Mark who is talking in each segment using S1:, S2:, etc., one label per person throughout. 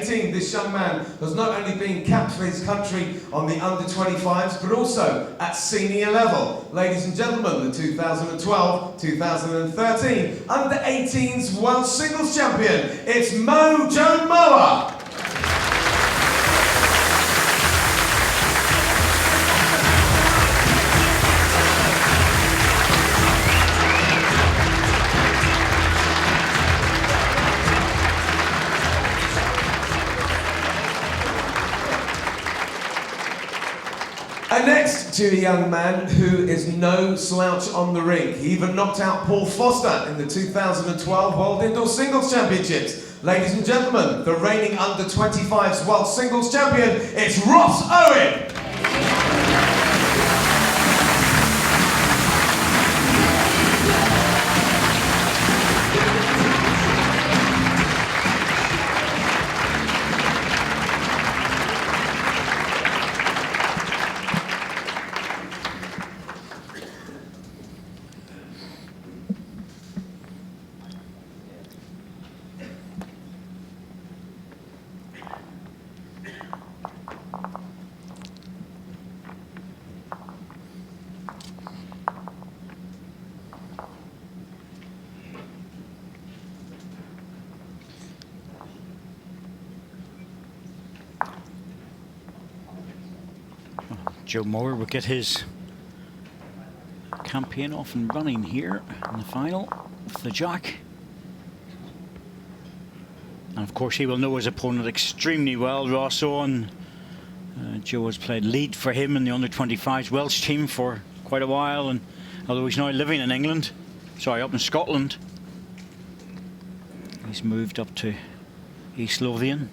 S1: 18, this young man has not only been capped for his country on the under-25s, but also at senior level. Ladies and gentlemen, the 2012-2013 under-18s World Singles Champion, it's Mojo Moa. And next to a young man who is no slouch on the rink. He even knocked out Paul Foster in the 2012 World Indoor Singles Championships. Ladies and gentlemen, the reigning under-25s World Singles Champion, it's Ross Owen.
S2: Joe Moore will get his campaign off and running here in the final with the jack. And of course he will know his opponent extremely well, Ross Owen. Joe has played lead for him in the under-25s Welsh team for quite a while, and although he's now living in England, up in Scotland, he's moved up to East Lothian.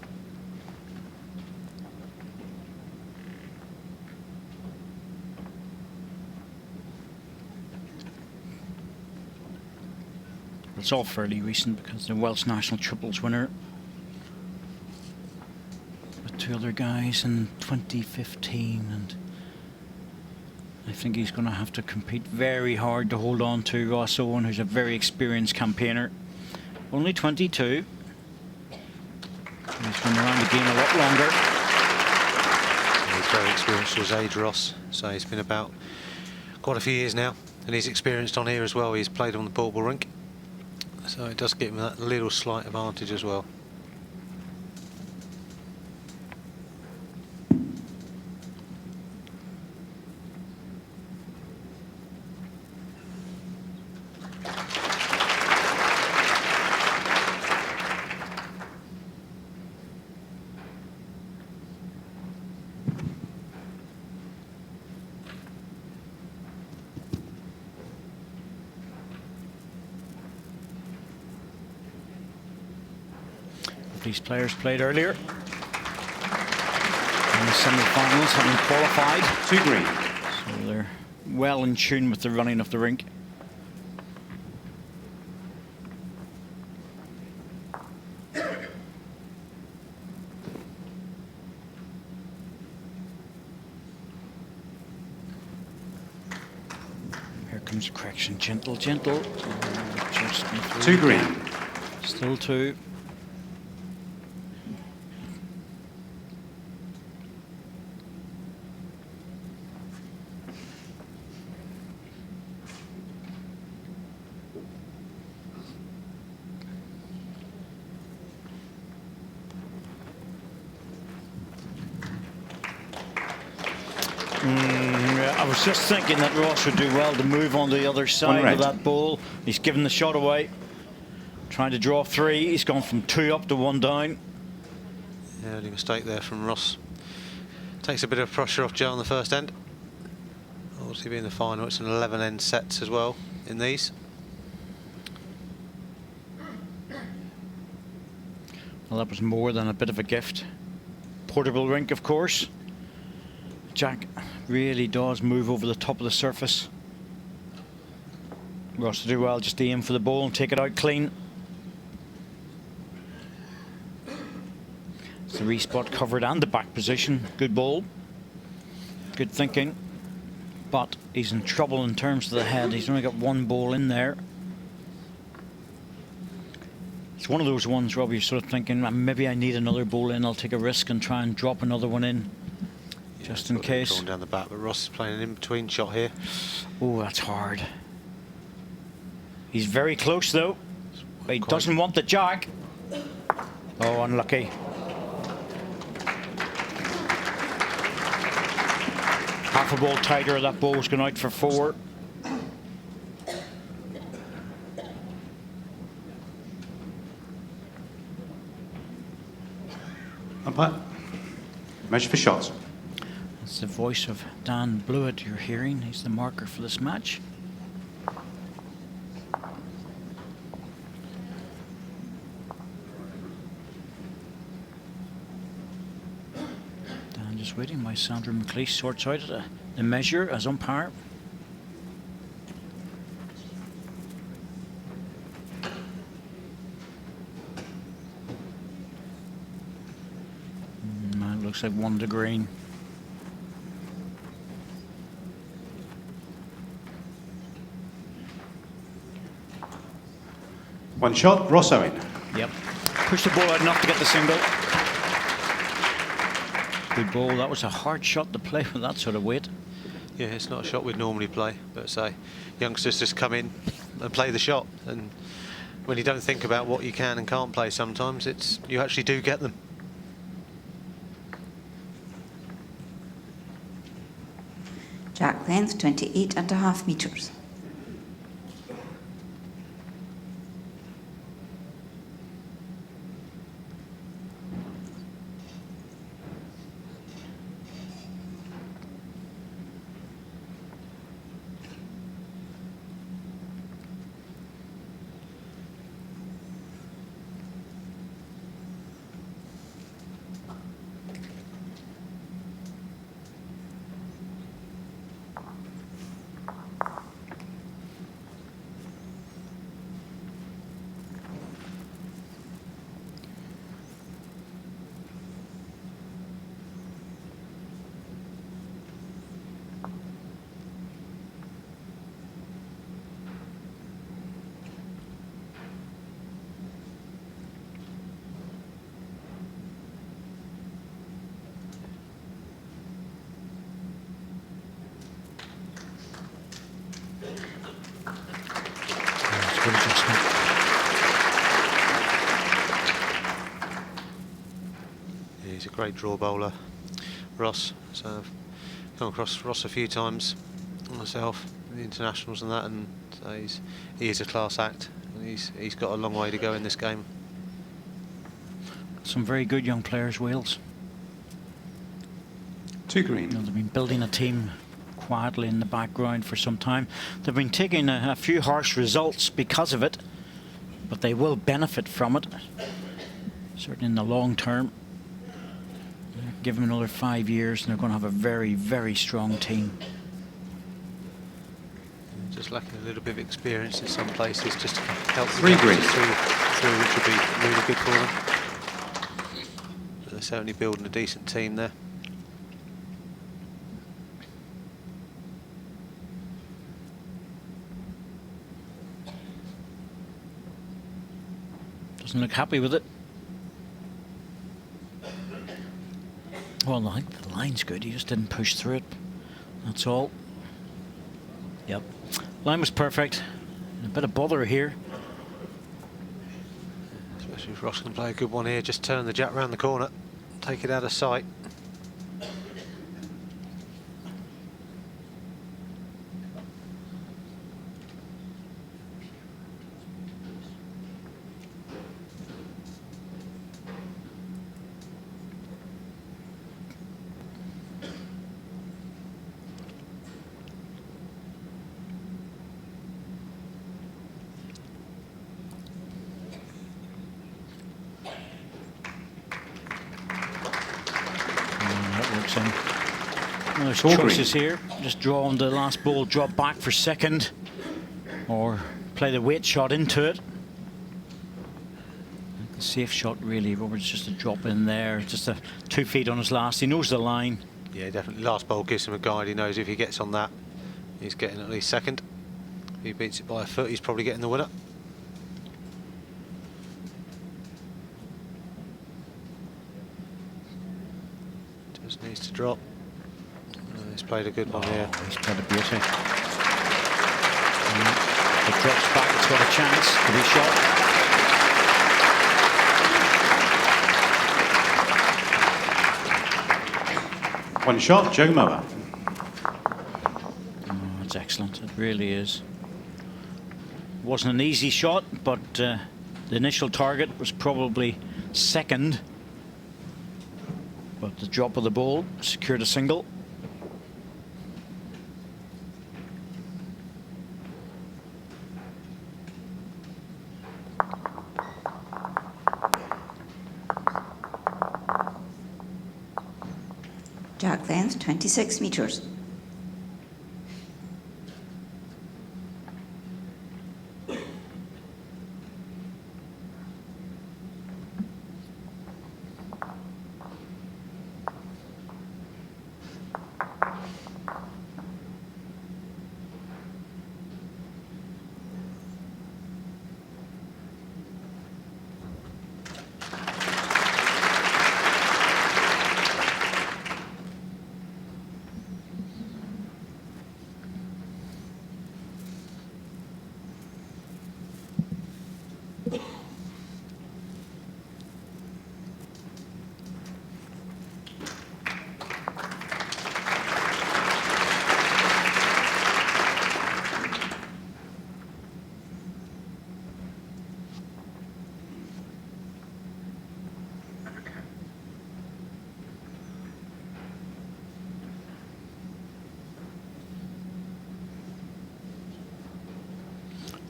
S2: It's all fairly recent because the Welsh national triples winner with two other guys in 2015, and I think he's going to have to compete very hard to hold on to Ross Owen, who's a very experienced campaigner. Only 22. He's been around the game a lot longer.
S3: He's very experienced for his age, Ross, so he's been about quite a few years now, and he's experienced on here as well. He's played on the portable rink, so it does give him that little slight advantage as well.
S2: These players played earlier in the semi-finals, having qualified.
S4: 2 green.
S2: So they're well in tune with the running of the rink. Here comes correction, gentle. Just
S4: 2 green.
S2: Still 2. I was just thinking that Ross would do well to move on the other side of that ball. He's given the shot away. Trying to draw 3. He's gone from 2 up to 1 down.
S3: Early mistake there from Ross. Takes a bit of pressure off Joe on the first end. Obviously being the final, it's an 11 end sets as well in these.
S2: Well, that was more than a bit of a gift. Portable rink, of course. Jack really does move over the top of the surface. Ross to do well, just to aim for the ball and take it out clean. It's the re-spot covered and the back position. Good ball. Good thinking. But he's in trouble in terms of the head. He's only got 1 ball in there. It's one of those ones, Rob, you're sort of thinking, maybe I need another bowl in, I'll take a risk and try and drop another one in,
S3: Yeah,
S2: just in case.
S3: Drawn down the back, but Ross is playing an in-between shot here.
S2: Oh, that's hard. He's very close, though. But he doesn't want the jack. Oh, unlucky. Half a ball tighter, that ball's going out for 4.
S4: Umpire. Measure for shots.
S2: That's the voice of Dan Blewett you're hearing. He's the marker for this match. Dan just waiting while Sandra McLeish sorts out the measure as umpire. Looks like 1 to green.
S4: One shot, Ross Owen.
S2: Yep. Push the ball out enough to get the single. Good ball. That was a hard shot to play with that sort of weight.
S3: Yeah, it's not a shot we'd normally play, but say youngsters just come in and play the shot, and when you don't think about what you can and can't play, sometimes you actually do get them.
S5: Jack length 28.5 metres.
S3: He's a great draw bowler, Ross. So I've come across Ross a few times myself in the internationals and that, and so he is a class act. And he's got a long way to go in this game.
S2: Some very good young players, Wales.
S4: 2 green.
S2: You know, they've been building a team quietly in the background for some time. They've been taking a few harsh results because of it, but they will benefit from it, certainly in the long term. Give them another 5 years and they're going to have a very, very strong team.
S3: Just lacking a little bit of experience in some places, just to help
S4: 3 green.
S3: through, which would be really good for them. They're certainly building a decent team there.
S2: Doesn't look happy with it. Well, I think the line's good. He just didn't push through it. That's all. Yep. Line was perfect. A bit of bother here.
S3: Especially if Ross can play a good one here. Just turn the jack round the corner. Take it out of sight.
S2: There's choices here. Just draw on the last ball, drop back for second, or play the weight shot into it. The safe shot really, Robert's just a drop in there, just 2 feet on his last. He knows the line.
S3: Yeah, definitely. Last ball gives him a guide. He knows if he gets on that, he's getting at least second. If he beats it by a foot, he's probably getting the winner. Just needs to drop. He's played a good one here.
S2: He's played a beauty. It drops back, it's got a chance to be shot.
S4: One shot, Joe Mower.
S2: Oh, it's excellent, it really is. Wasn't an easy shot, but the initial target was probably second. But the drop of the ball secured a single.
S5: Jack length 26 metres.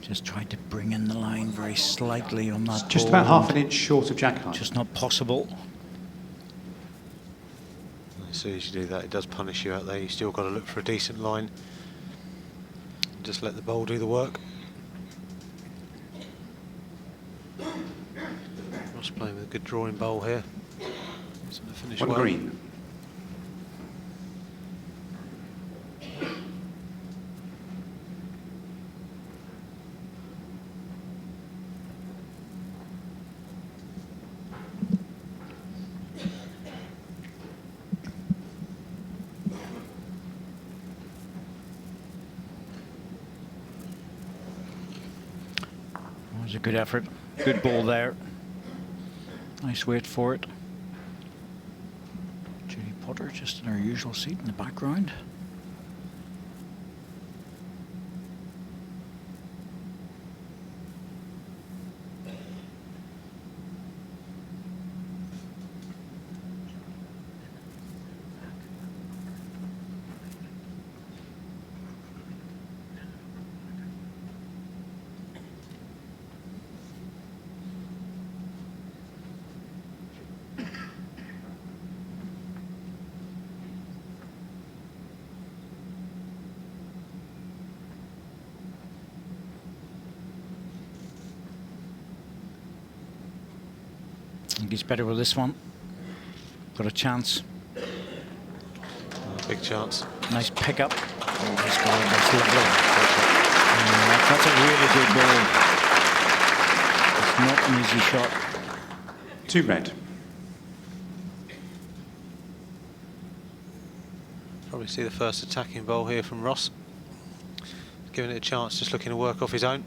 S2: Just tried to bring in the line very slightly on that
S4: Just
S2: ball,
S4: about half an inch short of jack height.
S2: just not possible.
S3: As soon as you do that, it does punish you out there. You still got to look for a decent line. Just let the ball do the work. Ross playing with a good drawing bowl here. He's going to finish
S4: One
S3: well.
S4: green.
S2: It was a good effort, good ball there. Nice wait for it. Judy Potter just in her usual seat in the background. I think he's better with this one. Got a chance.
S3: Big chance.
S2: Nice pickup. Oh, he's got it. That's lovely. That's a really good ball. It's not an easy shot.
S4: Two red.
S3: Probably see the first attacking bowl here from Ross. Giving it a chance, just looking to work off his own.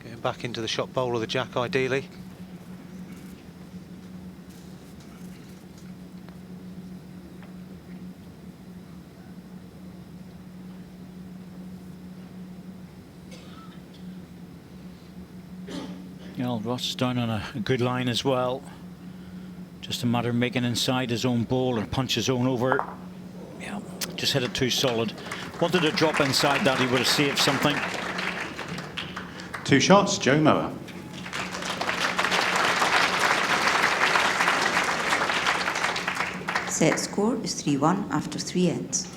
S3: Getting back into the shot bowl of the jack ideally.
S2: Well, Ross is down on a good line as well. Just a matter of making inside his own ball and punch his own over. Yeah, just hit it too solid. Wanted to drop inside that, he would have saved something.
S4: Two shots, Joe Mower.
S5: Set score is 3-1 after 3 ends.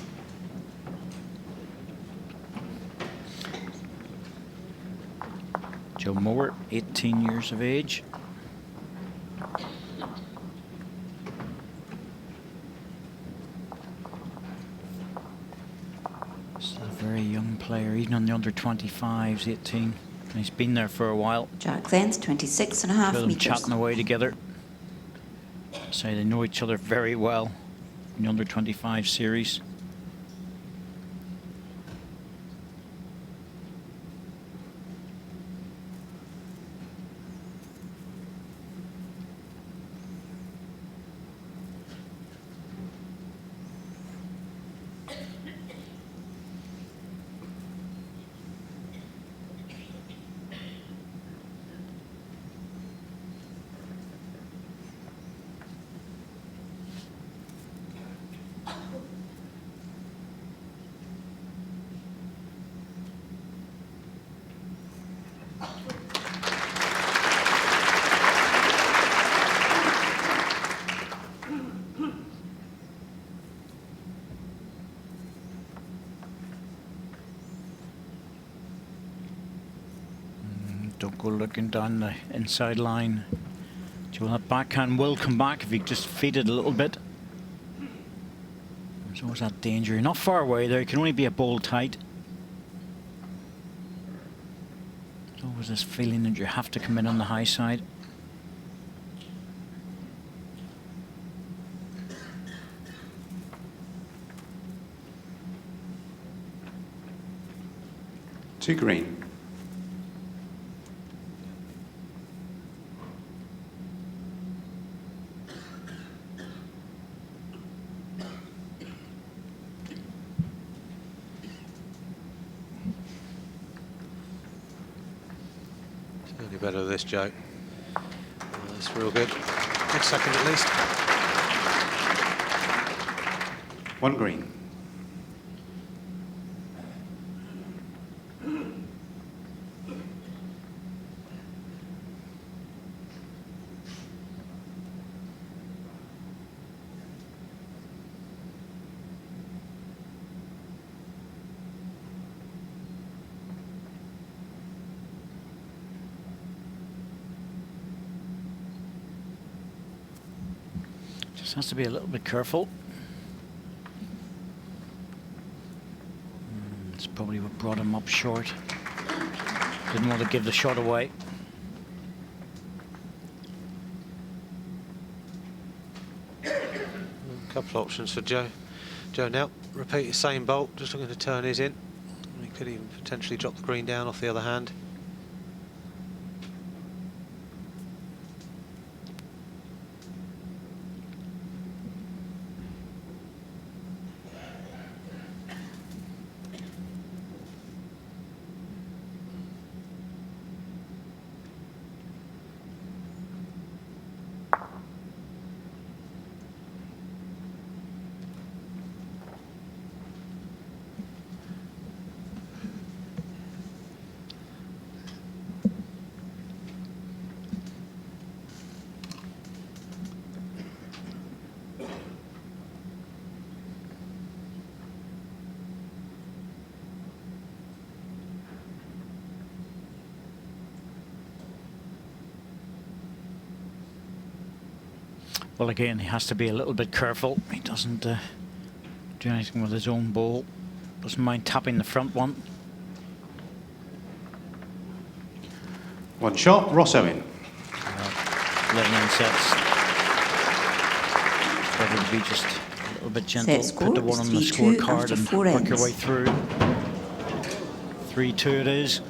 S2: Joe Mower, 18 years of age. Still a very young player, even on the under 25s, 18. And he's been there for a while.
S5: Jack length 26.5
S2: Feel them
S5: metres.
S2: chatting away together. So they know each other very well. in the under-25 series. Don't go looking down the inside line. So that backhand will come back if you just feed it a little bit. There's always that danger. You're not far away there. You can only be a ball tight. There's always this feeling that you have to come in on the high side.
S4: To green.
S3: Certainly better with this, Joe. That's real good. Good second at least.
S4: 1 green.
S2: Just has to be a little bit careful. It's probably what brought him up short. Didn't want to give the shot away.
S3: A couple of options for Joe. Joe now, repeat the same bolt, just looking to turn his in. He could even potentially drop the green down off the other hand.
S2: Well, again, he has to be a little bit careful. He doesn't do anything with his own ball. Doesn't mind tapping the front one.
S4: 1 shot, Ross Owen.
S2: Letting in sets. Better to be just a little bit gentle.
S5: Set score
S2: Put the one on the
S5: is 3-2
S2: scorecard
S5: after
S2: and
S5: 4
S2: work your
S5: ends.
S2: way through. 3-2 it is.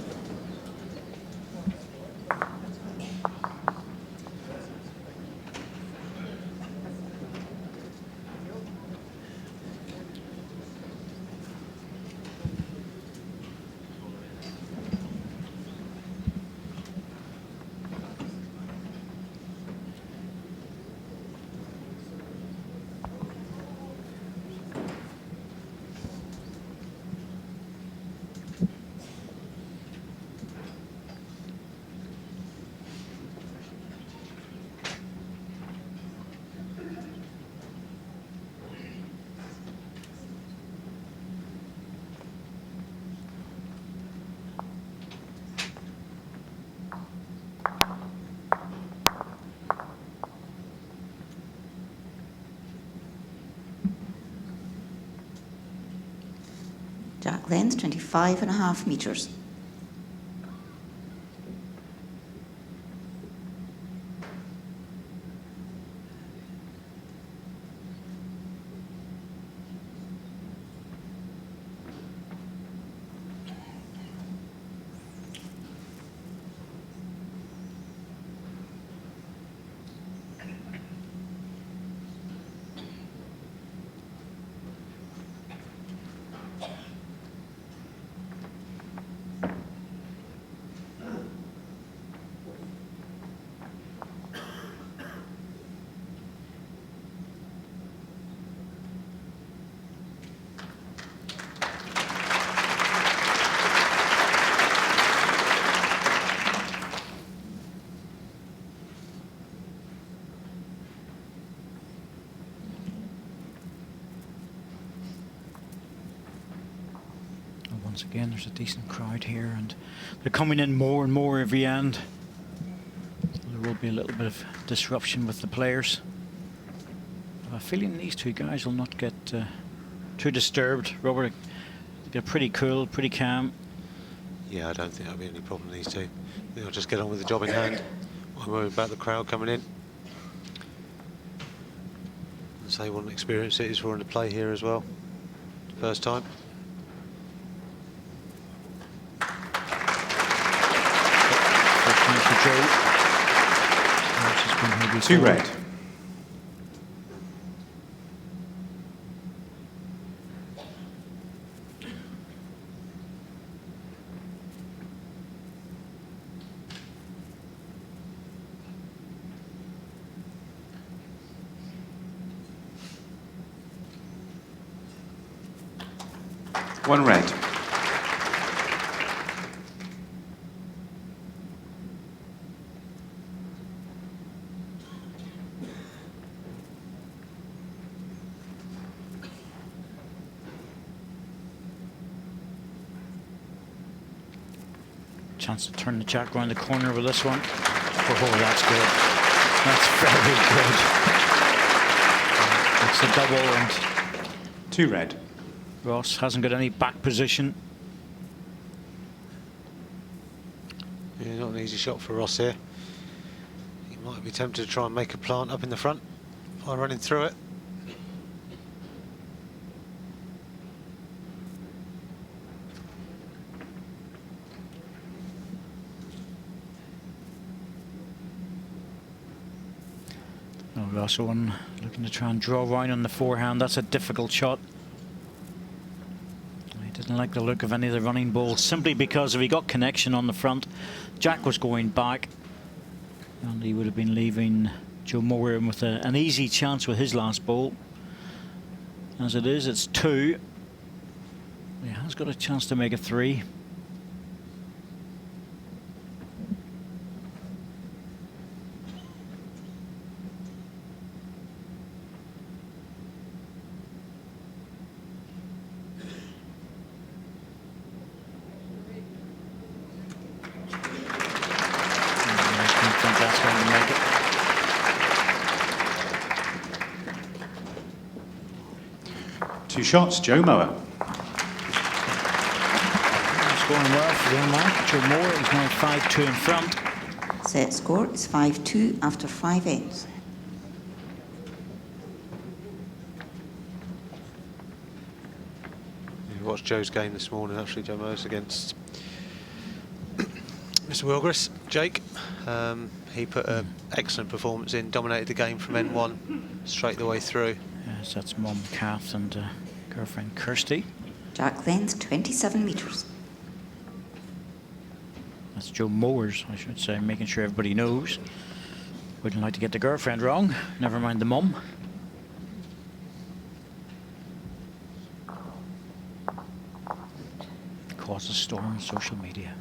S5: Jack length 25.5 metres.
S2: Once again, there's a decent crowd here, and they're coming in more and more every end. There will be a little bit of disruption with the players. I have a feeling these two guys will not get too disturbed. Robert, they're pretty cool, pretty calm.
S3: Yeah, I don't think there'll be any problem, these two. They'll just get on with the job in hand. I'm worried about the crowd coming in. And say what an experience it is for them to play here as well. First time.
S2: First time for Joe. Just been here
S4: 2
S2: before.
S4: red. One red.
S2: Chance to turn the jack around the corner with this one. Oh, that's good. That's very good. It's a double, and
S4: 2 red.
S2: Ross hasn't got any back position.
S3: Yeah, not an easy shot for Ross here. He might be tempted to try and make a plant up in the front by running through it.
S2: Oh, Ross Owen looking to try and draw around on the forehand. That's a difficult shot. Didn't like the look of any of the running balls, simply because if he got connection on the front, Jack was going back, and he would have been leaving Joe Moore in with an easy chance with his last ball. As it is, it's 2. He has got a chance to make a 3.
S4: Two shots, Joe Moore.
S2: It's going well for the young man. Joe Moore is now 5-2 in front.
S5: Set score is 5-2 after 5 ends.
S3: You watched Joe's game this morning, actually, Joe Moores against Mr. Wilgris, Jake. He put an excellent performance in, dominated the game from N1 straight the way through.
S2: Yes, that's Mum Kath and girlfriend Kirsty.
S5: Jack length 27 metres.
S2: That's Joe Moores, I should say, making sure everybody knows. Wouldn't like to get the girlfriend wrong, never mind the mum. Cause a storm on social media.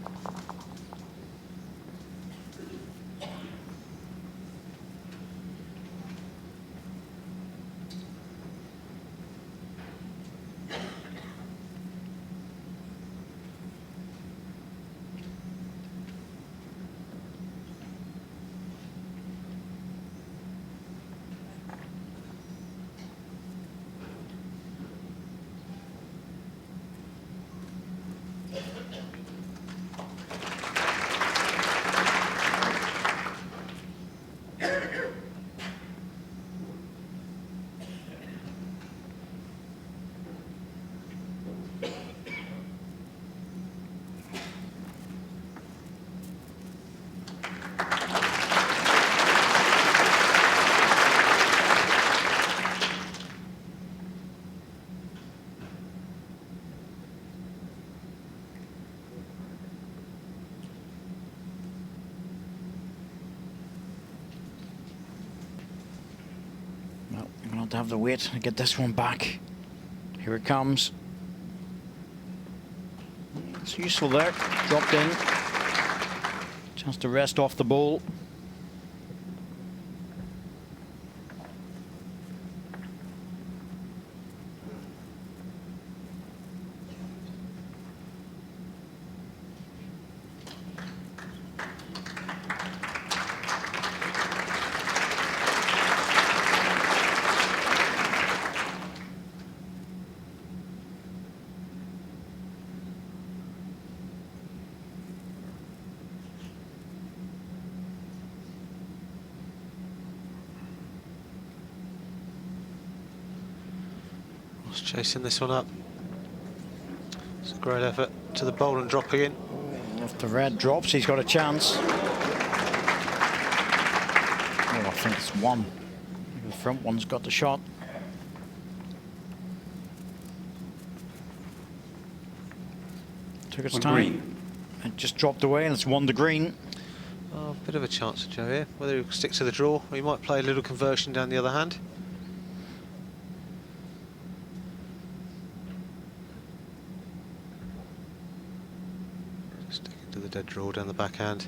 S2: Well, I'm going to have to have the weight to get this one back. Here it comes. It's useful there. Dropped in. Chance to rest off the ball.
S3: Ross chasing this one up. It's a great effort to the bowl and drop again.
S2: If the red drops, he's got a chance. Oh, I think it's one. The front one's got the shot. Took its
S4: One
S2: time.
S4: green.
S2: It just dropped away and it's won the green.
S3: Oh, a bit of a chance for Joe here. Whether he sticks to the draw or he might play a little conversion down the other hand. Sticking to the dead draw down the backhand.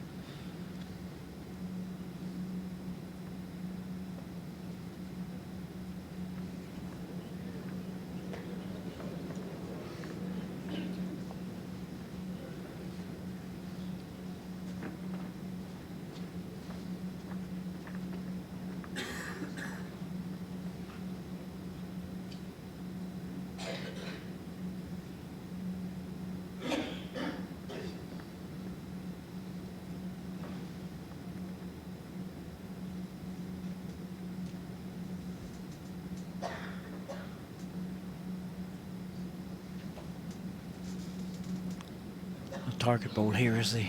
S2: The target bowl here is the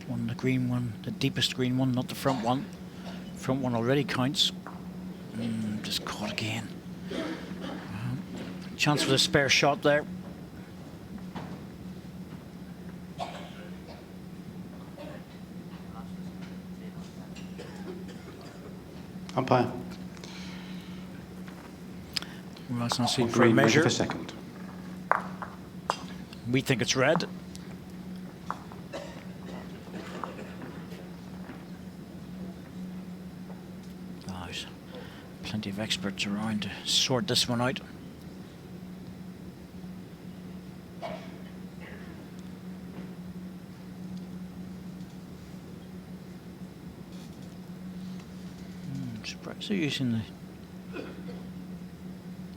S2: one, the green one, the deepest green one, not the front one. Front one already counts. Just caught again. Chance for the spare shot there.
S4: Umpire.
S2: Well, that's not seen
S4: One
S2: for a
S4: green, ready
S2: measure.
S4: for second.
S2: We think it's red. Oh, there's plenty of experts around to sort this one out. Surprised they're using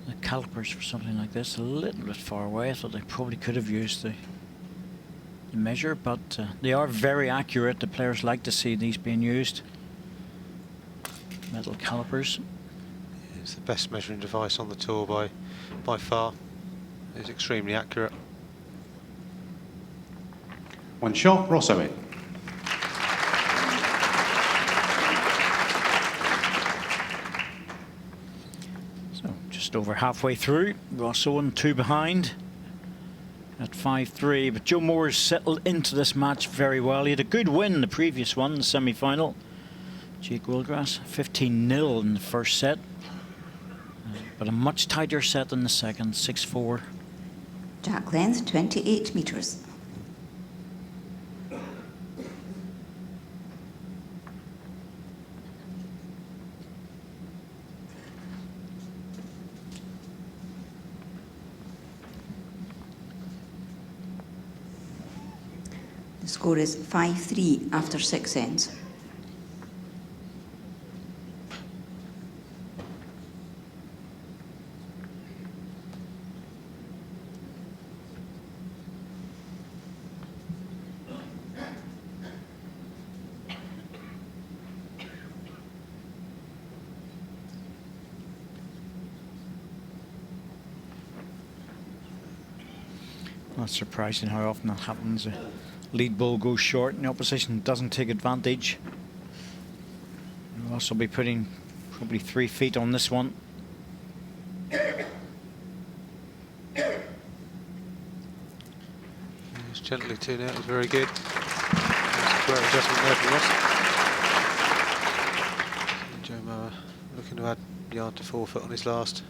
S2: the calipers for something like this a little bit far away. I thought they probably could have used the measure, but they are very accurate. The players like to see these being used. Metal calipers.
S3: It's the best measuring device on the tour by far. It's extremely accurate.
S4: One shot, Rosso in.
S2: So just over halfway through. Rosso and two behind at 5-3. But Joe Moore's settled into this match very well. He had a good win the previous one, the semi-final. Jake Willgrass, 15-0 in the first set. But a much tighter set than the second, 6-4.
S5: Jack length 28 metres. The score is 5-3 after 6 ends.
S2: Not surprising how often that happens. A lead ball goes short and the opposition doesn't take advantage. We'll also be putting probably 3 feet on this one.
S3: It's gently tuned out, it's very good. That's a great adjustment there from Ross. Joe Mower looking to add yard to 4 foot on his last.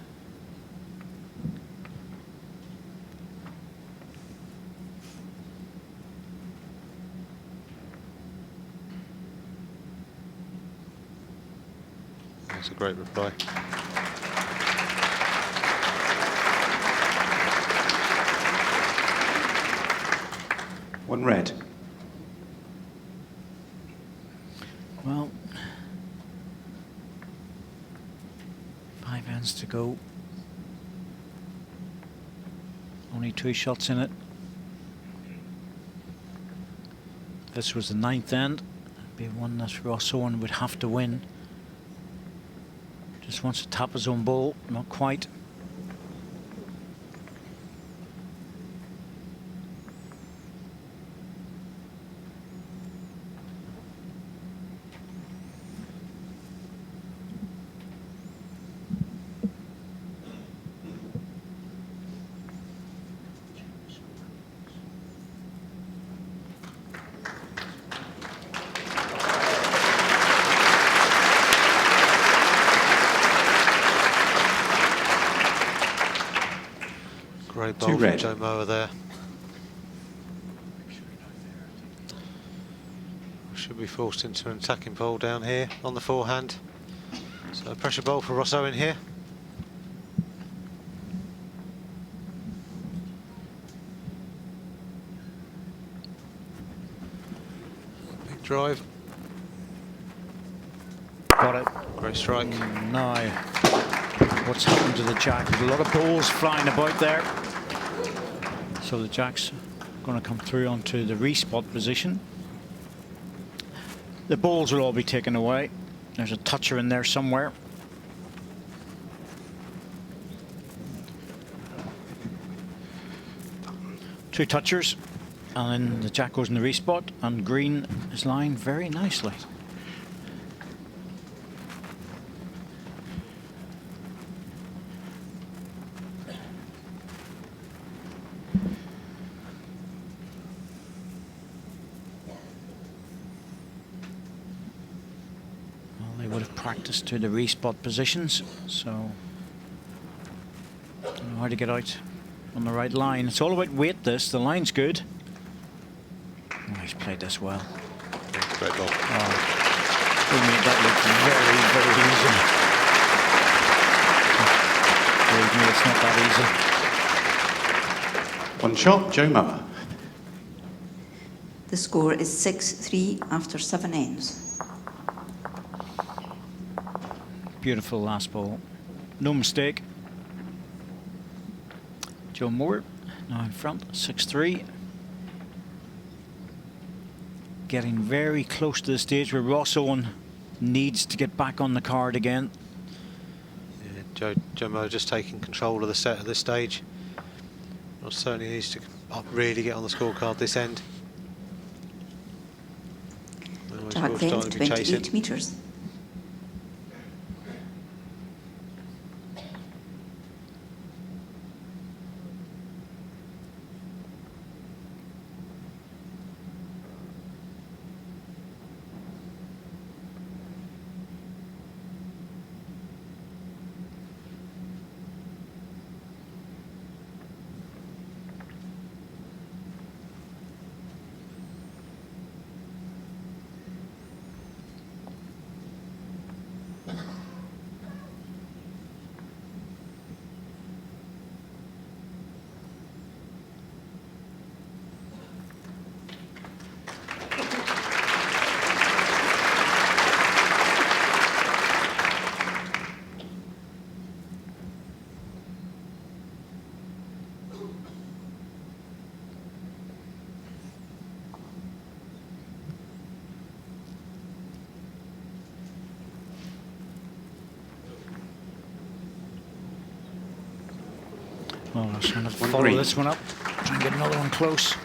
S3: That's a great reply.
S4: One red.
S2: Well, 5 ends to go. Only 2 shots in it. This was the 9th end. It'd be one that Ross Owen would have to win. Just wants to tap his own ball, not quite.
S3: Great
S4: Two
S3: bowl from
S4: red.
S3: Joe Moa there. Should be forced into an attacking bowl down here on the forehand. So a pressure bowl for Ross Owen here. Big drive.
S2: Got it.
S3: Great strike.
S2: Now, what's happened to the jack? There's a lot of balls flying about there. So the jack's going to come through onto the respot position. The balls will all be taken away. There's a toucher in there somewhere. Two touchers, and then the jack goes in the respot, and green is lying very nicely. They would have practiced to the respot positions, so don't know how to get out on the right line. It's all about weight. The line's good. Oh, he's played this well.
S3: Great ball.
S2: Oh, he made that look very, very easy. Believe me, it's not that easy.
S4: One shot, Joe Moa.
S5: The score is 6-3 after 7 ends.
S2: Beautiful last ball. No mistake. Joe Moore now in front, 6-3. Getting very close to the stage where Ross Owen needs to get back on the card again.
S3: Yeah, Joe Moa just taking control of the set at this stage. Ross certainly needs to really get on the scorecard this end. Otherwise
S5: Jack
S3: we'll
S5: then
S3: start to be
S5: 28
S3: chasing.
S5: metres.
S2: Oh, I'm trying to
S4: One
S2: follow
S4: green.
S2: this one up. Try and get another one close.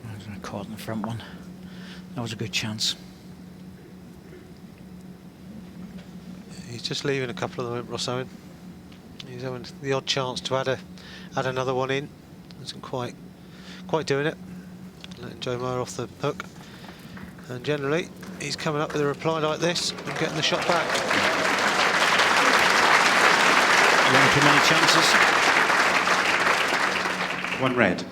S2: I caught in the front one. That was a good chance.
S3: He's just leaving a couple of them, Ross Owen. He's having the odd chance to add another one in. Isn't quite doing it. Letting Joe Moa off the hook. And generally, he's coming up with a reply like this and getting the shot back.
S2: One too many chances.
S4: One red.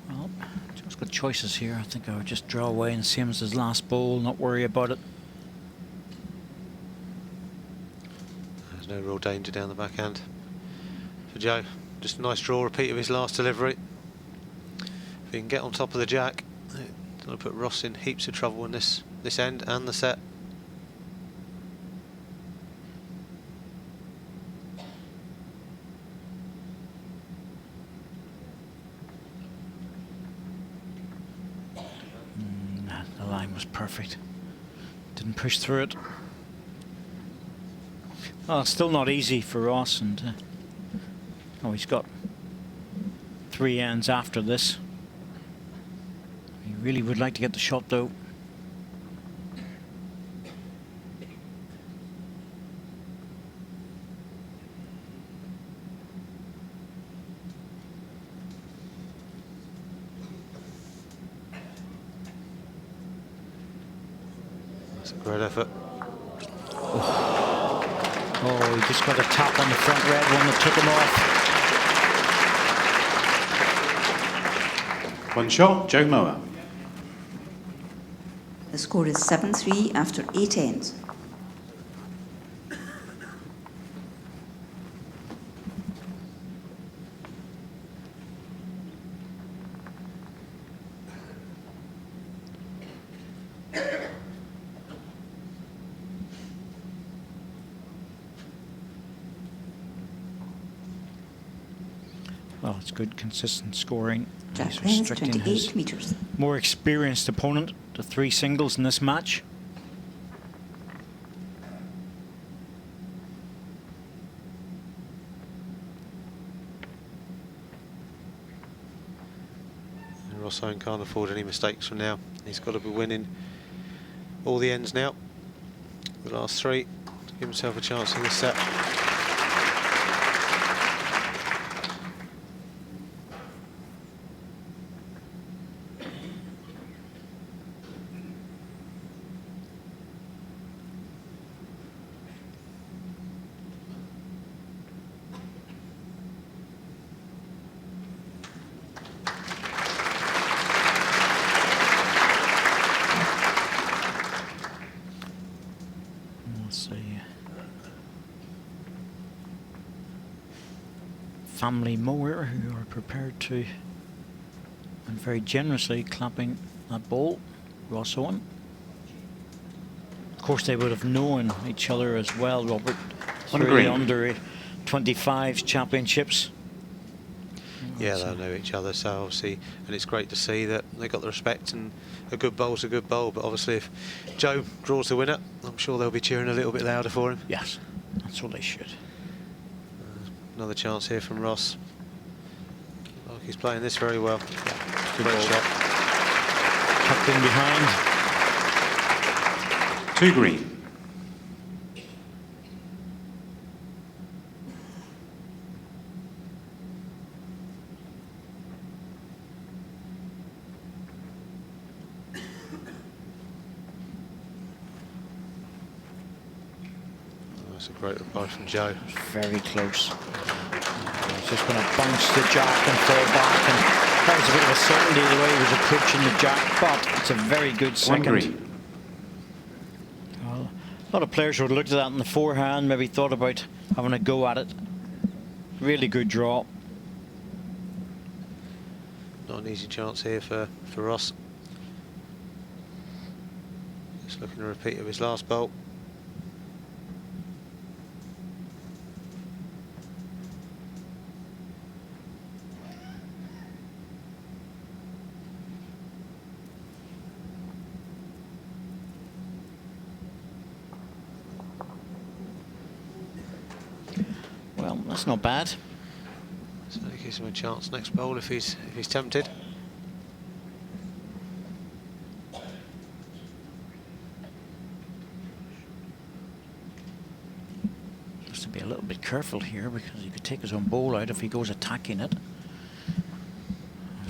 S2: Well, Joe's got choices here. I think I would just draw away and same as his last bowl, not worry about it.
S3: There's no real danger down the backhand for Joe. Just a nice draw repeat of his last delivery. If he can get on top of the jack, it's going to put Ross in heaps of trouble in this end and the set.
S2: line was perfect. Didn't push through it. Well, it's still not easy for Ross, and oh, he's got 3 ends after this. He really would like to get the shot though.
S3: That's a great effort.
S2: Oh, he just got a tap on the front red one that took him off.
S4: One shot, Joe Mower.
S5: The score is 7-3 after 8 ends.
S2: Well, it's good, consistent scoring.
S5: Jack
S2: He's
S5: length
S2: restricting his
S5: 28 metres.
S2: more experienced opponent to 3 singles in this match.
S3: And Ross Owen can't afford any mistakes from now. He's got to be winning all the ends now. The last 3 to give himself a chance in this set.
S2: Let's see. Family mower who are prepared to and very generously clapping that ball. Ross Owen. Of course, they would have known each other as well, Robert, through
S4: green.
S2: the under 25s championships.
S3: Yeah, they'll know each other, so obviously, and it's great to see that they got the respect, and a good bowl's a good bowl, but obviously if Joe draws the winner, I'm sure they'll be cheering a little bit louder for him.
S2: Yes, that's what they should.
S3: Another chance here from Ross. Like he's playing this very well.
S2: Yeah, good
S3: Great
S2: ball.
S3: shot.
S2: Tucked in behind.
S4: 2 green.
S3: That's a great reply from Joe.
S2: Very close. He's just going to bounce the jack and fall back, and that was a bit of a certainty the way he was approaching the jack, but it's a very good
S4: 1
S2: second.
S4: green.
S2: Well, a lot of players would have looked at that in the forehand, maybe thought about having a go at it. Really good draw.
S3: Not an easy chance here for Ross. Just looking at a repeat of his last bowl.
S2: Well, that's not bad.
S3: So it gives him a chance next bowl if he's tempted.
S2: Has to be a little bit careful here because he could take his own ball out if he goes attacking it.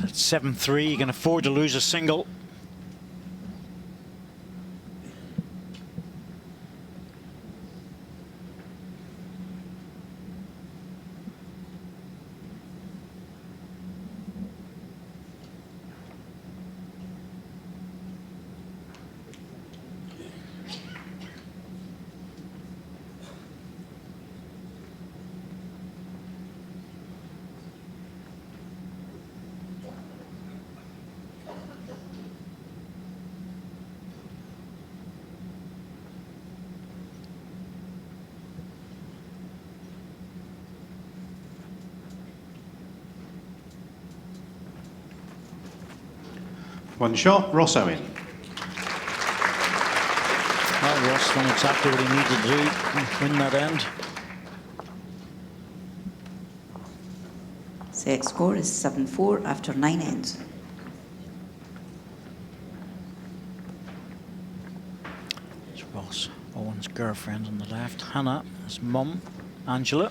S2: At 7-3, he can afford to lose a single.
S4: One shot, Ross Owen.
S2: Ross done exactly what he needed to do to win that end.
S5: Set score is 7-4 after 9 ends.
S2: It's Ross Owen's girlfriend on the left, Hannah, his mum, Angela.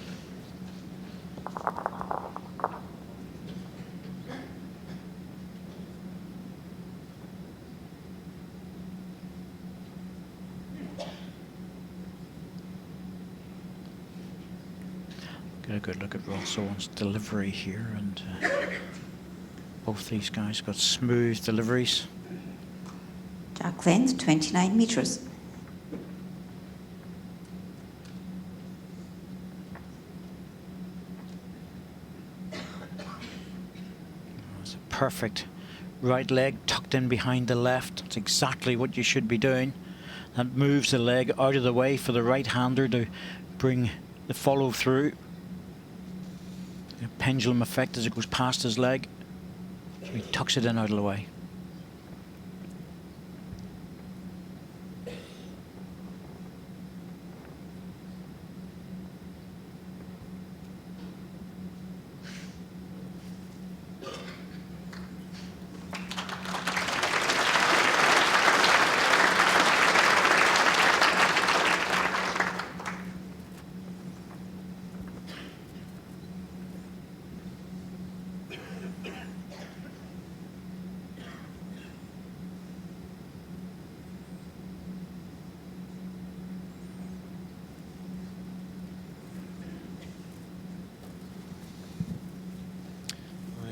S2: Get a good look at Ross Owen's delivery here, and both these guys got smooth deliveries.
S5: Jack length 29 metres.
S2: It's a perfect right leg tucked in behind the left. It's exactly what you should be doing. That moves the leg out of the way for the right-hander to bring the follow through. A pendulum effect as it goes past his leg. So he tucks it in out of the way.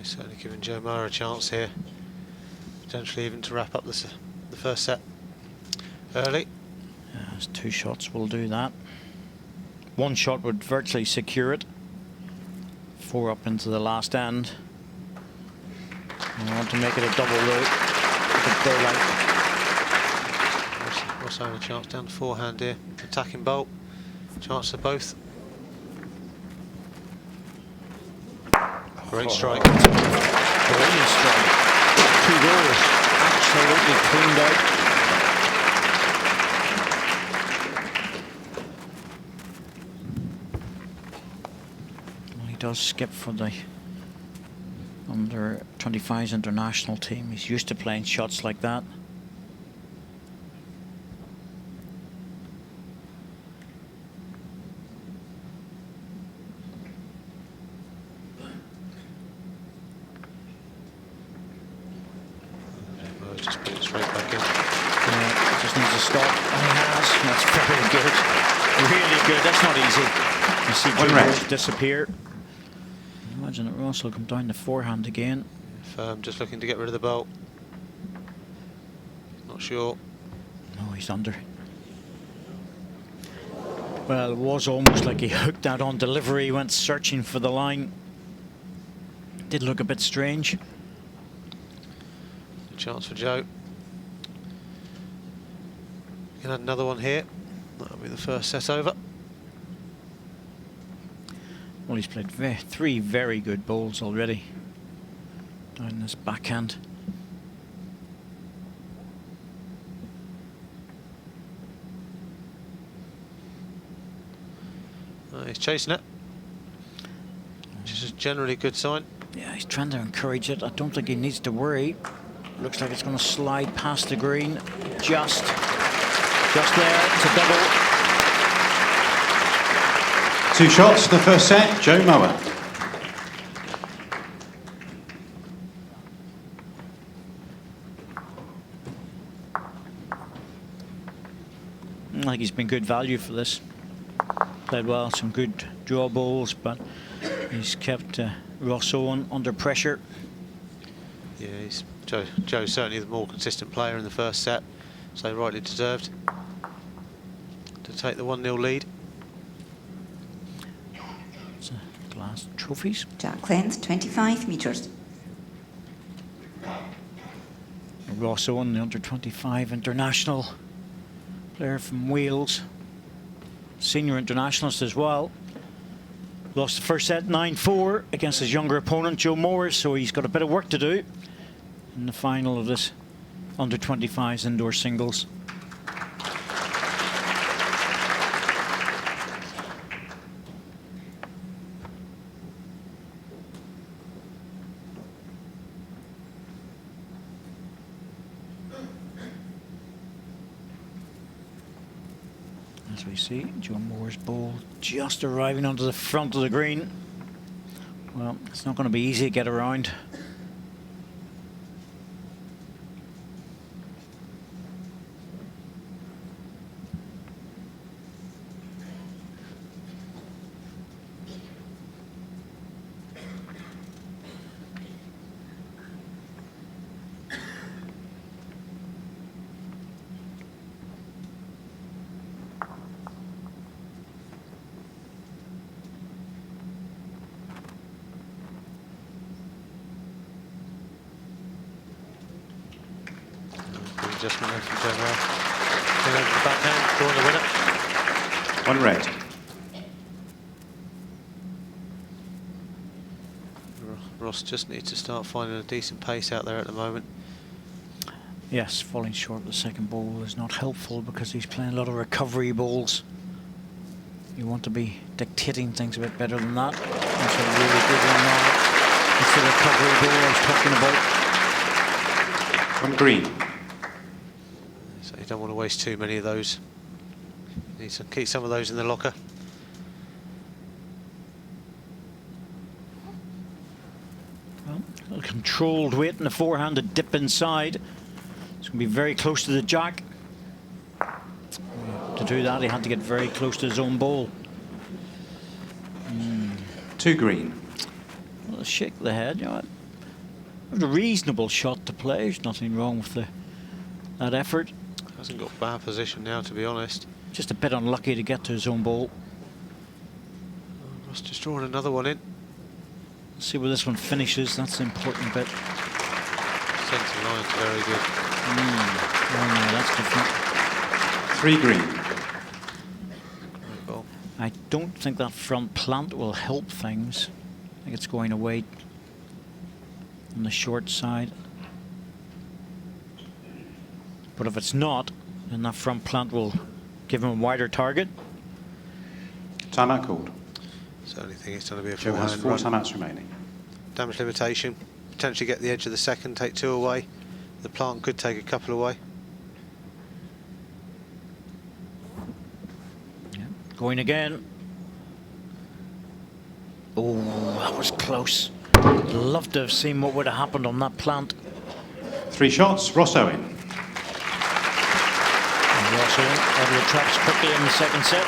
S3: Certainly giving Joe Mara a chance here, potentially even to wrap up the first set early.
S2: Yes, 2 shots will do that. 1 shot would virtually secure it. 4 up into the last end. I want to make it a double though.
S3: Also having a chance down the forehand here. Attacking bolt. Chance for both. Great strike.
S2: Brilliant strike. 2 goals. Absolutely cleaned out. Well, he does skip for the under 25s international team. He's used to playing shots like that.
S3: Just put it straight back in.
S2: Just needs to stop, and he has. That's very good. Really good. That's not easy. You see
S4: One red.
S2: Joe disappear. Imagine that Ross will come down the forehand again.
S3: Firm just looking to get rid of the bolt. Not sure.
S2: No, he's under. Well, it was almost like he hooked that on delivery. He went searching for the line. Did look a bit strange.
S3: Good chance for Joe. Can add another one here. That'll be the first set over.
S2: Well, he's played 3 very good bowls already down this backhand.
S3: He's chasing it, which is generally a good sign.
S2: Yeah, he's trying to encourage it. I don't think he needs to worry. Looks like it's going to slide past the green. Just there. It's a double.
S4: 2 shots, the first set, Joe Mower.
S2: I think he's been good value for this. Played well, some good draw balls, but he's kept Ross Owen under pressure.
S3: Yeah, Joe's certainly the more consistent player in the first set, so rightly deserved to take the 1-0 lead.
S2: It's glass trophies.
S5: Jack length 25 metres.
S2: Ross Owen, the under-25 international player from Wales. Senior internationalist as well. Lost the first set 9-4 against his younger opponent Joe Moore, so he's got a bit of work to do in the final of this under-25s indoor singles. So you see Joe Moore's ball just arriving onto the front of the green. Well, it's not going to be easy to get around.
S3: Adjustment there from Joe Mower. Going over the backhand, drawing the winner.
S4: One red.
S3: Ross just needs to start finding a decent pace out there at the moment.
S2: Yes, falling short of the second ball is not helpful because he's playing a lot of recovery balls. You want to be dictating things a bit better than that. That's a really good one now. It's the recovery ball I was talking about.
S4: One green.
S3: So you don't want to waste too many of those. You need to keep some of those in the locker.
S2: Well, a controlled weight and a forehand dip inside. It's going to be very close to the jack. To do that, he had to get very close to his own ball.
S4: Two green.
S2: Well, shake the head. You know, it was a reasonable shot to play. There's nothing wrong with that effort.
S3: Hasn't got bad position now, to be honest.
S2: Just a bit unlucky to get to his own ball.
S3: Ross just drawing another one in.
S2: Let's see where this one finishes. That's the important bit.
S3: Centre line's very good.
S2: Oh, no, that's different.
S4: Three green.
S3: Great ball.
S2: I don't think that front plant will help things. I think it's going away on the short side. But if it's not, then that front plant will give him a wider target.
S4: Timeout called.
S3: Certainly think it's going to be a
S4: Joe has
S3: forehand
S4: four
S3: run.
S4: timeouts remaining.
S3: Damage limitation. Potentially get the edge of the second, take two away. The plant could take a couple away.
S2: Yeah. Going again. Oh, that was close. Love to have seen what would have happened on that plant.
S4: Three shots. Ross Owen.
S2: And Ross Owen out of the traps quickly in the second set.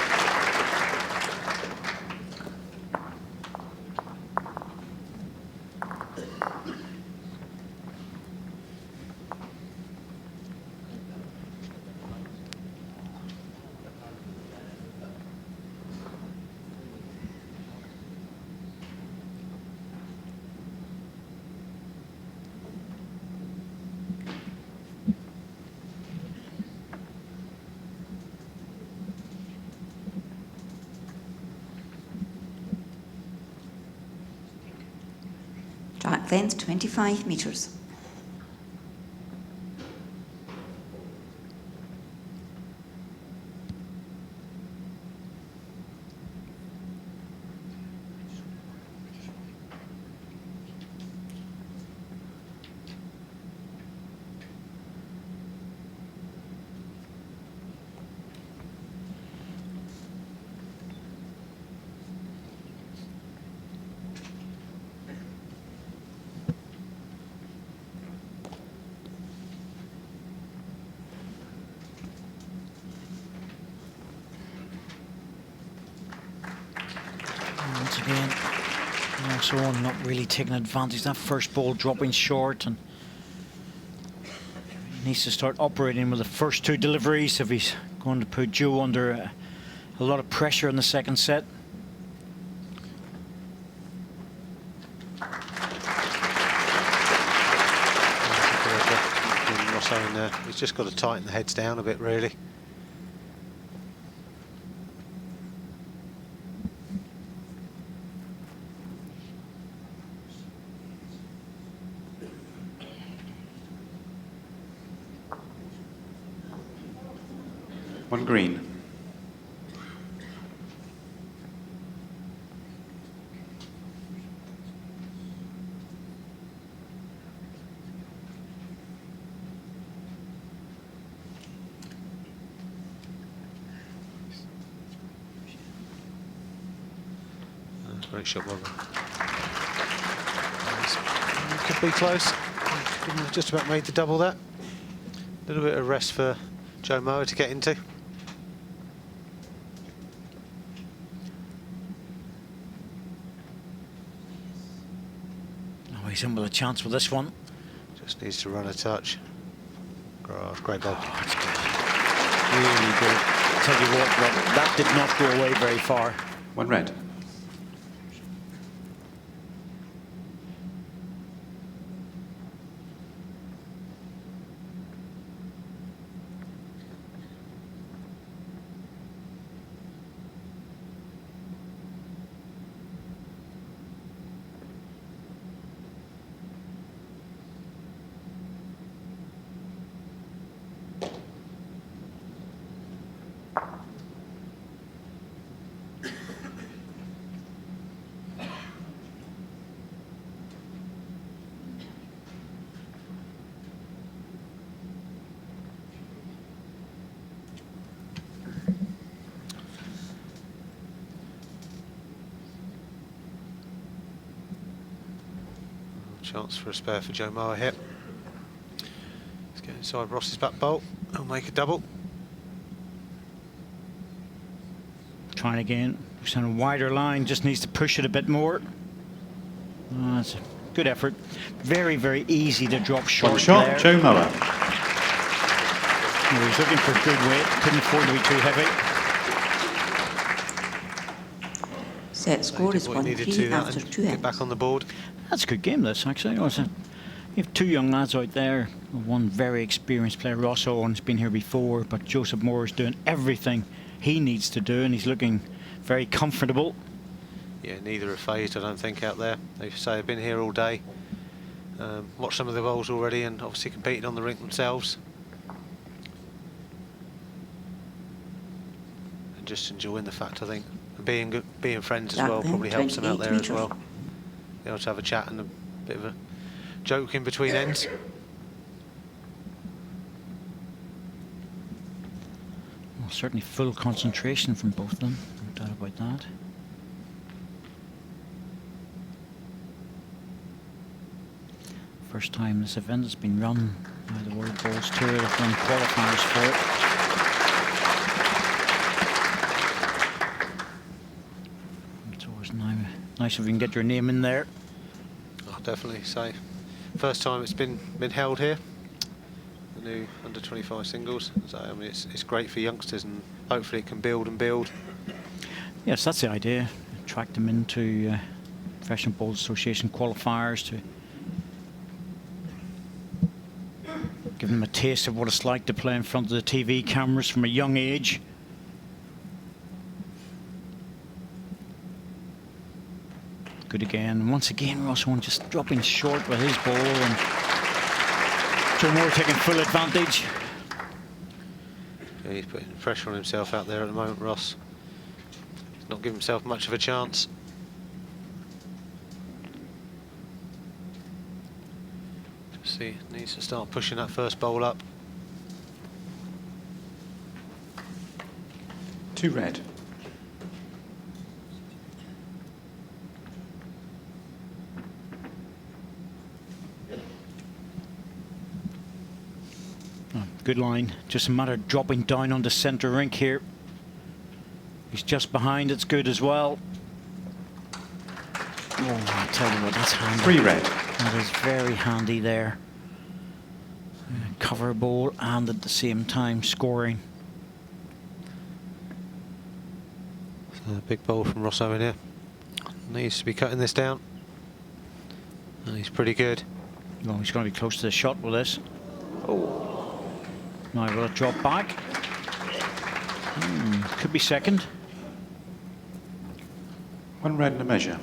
S5: Track length 25 metres.
S2: Once again, Ross Owen not really taking advantage. That first ball dropping short, and he needs to start operating with the first two deliveries if he's going to put Joe under a lot of pressure in the second set.
S3: Ross Owen there. He's just got to tighten the heads down a bit, really.
S4: One green.
S3: Great shot, Bob. Could be close. Couldn't have just about made the double there. A little bit of rest for Joe Moa to get into.
S2: Oh, he's in with a chance with this one.
S3: Just needs to run a touch. Oh, great ball.
S2: Oh, that's good. Really good. Tell you what, Rob, that did not go away very far.
S4: 1 red.
S3: Chance for a spare for Joe Moa here. Let's get inside Ross's back bolt. He'll make a double.
S2: Trying again. He's on a wider line, just needs to push it a bit more. Oh, that's a good effort. Very, very easy to drop short
S4: 1 shot,
S2: there.
S4: Joe Moa.
S2: Well, he's looking for good weight, couldn't afford to be too heavy.
S5: Set score is
S3: What he needed to
S5: 1-3
S3: do that
S5: after
S3: and
S5: 2
S3: get
S5: ends.
S3: back on the board.
S2: That's a good game, this, actually. You have 2 young lads out there. One very experienced player, Ross Owen's been here before, but Joseph Moore's doing everything he needs to do, and he's looking very comfortable.
S3: Yeah, neither are phased, I don't think, out there. They say they've been here all day. Watched some of the bowls already and obviously competed on the rink themselves. And just enjoying the fact, I think. And being friends as
S5: That
S3: well
S5: then,
S3: probably helps them out
S5: 28
S3: there as
S5: metres.
S3: well. Be able to have a chat and a bit of a joke in between ends.
S2: Well, certainly full concentration from both of them, no doubt about that. First time this event has been run by the World Bowls Tour. They've run qualifiers for it. It's always nice if you can get your name in there.
S3: I'll definitely say. First time it's been held here. The new under-25 singles. So I mean, it's great for youngsters, and hopefully it can build and build.
S2: Yes, that's the idea. Attract them into Professional Bowls Association qualifiers to give them a taste of what it's like to play in front of the TV cameras from a young age. Good again. And once again, Ross Owen just dropping short with his ball, and Joe Moore taking full advantage.
S3: Yeah, he's putting pressure on himself out there at the moment, Ross. He's not giving himself much of a chance. Just see, needs to start pushing that first bowl up.
S4: 2 red.
S2: Oh, good line. Just a matter of dropping down onto centre rink here. He's just behind. It's good as well. Oh, I tell you what, that's handy.
S4: 3 red.
S2: That is very handy there. Cover ball and at the same time scoring.
S3: So a big bowl from Ross Owen here. Needs to be cutting this down. And he's pretty good.
S2: Well, he's going to be close to the shot with this. Oh. Now will it drop back? Could be second.
S4: 1 red and a measure.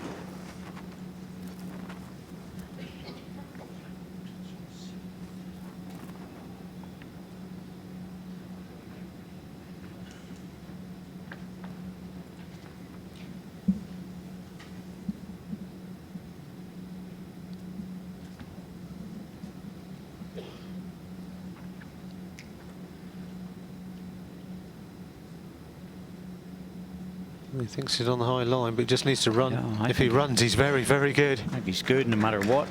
S3: He thinks he's on the high line, but he just needs to run.
S2: Yeah,
S3: if he runs, he's very, very good.
S2: I think he's good no matter what.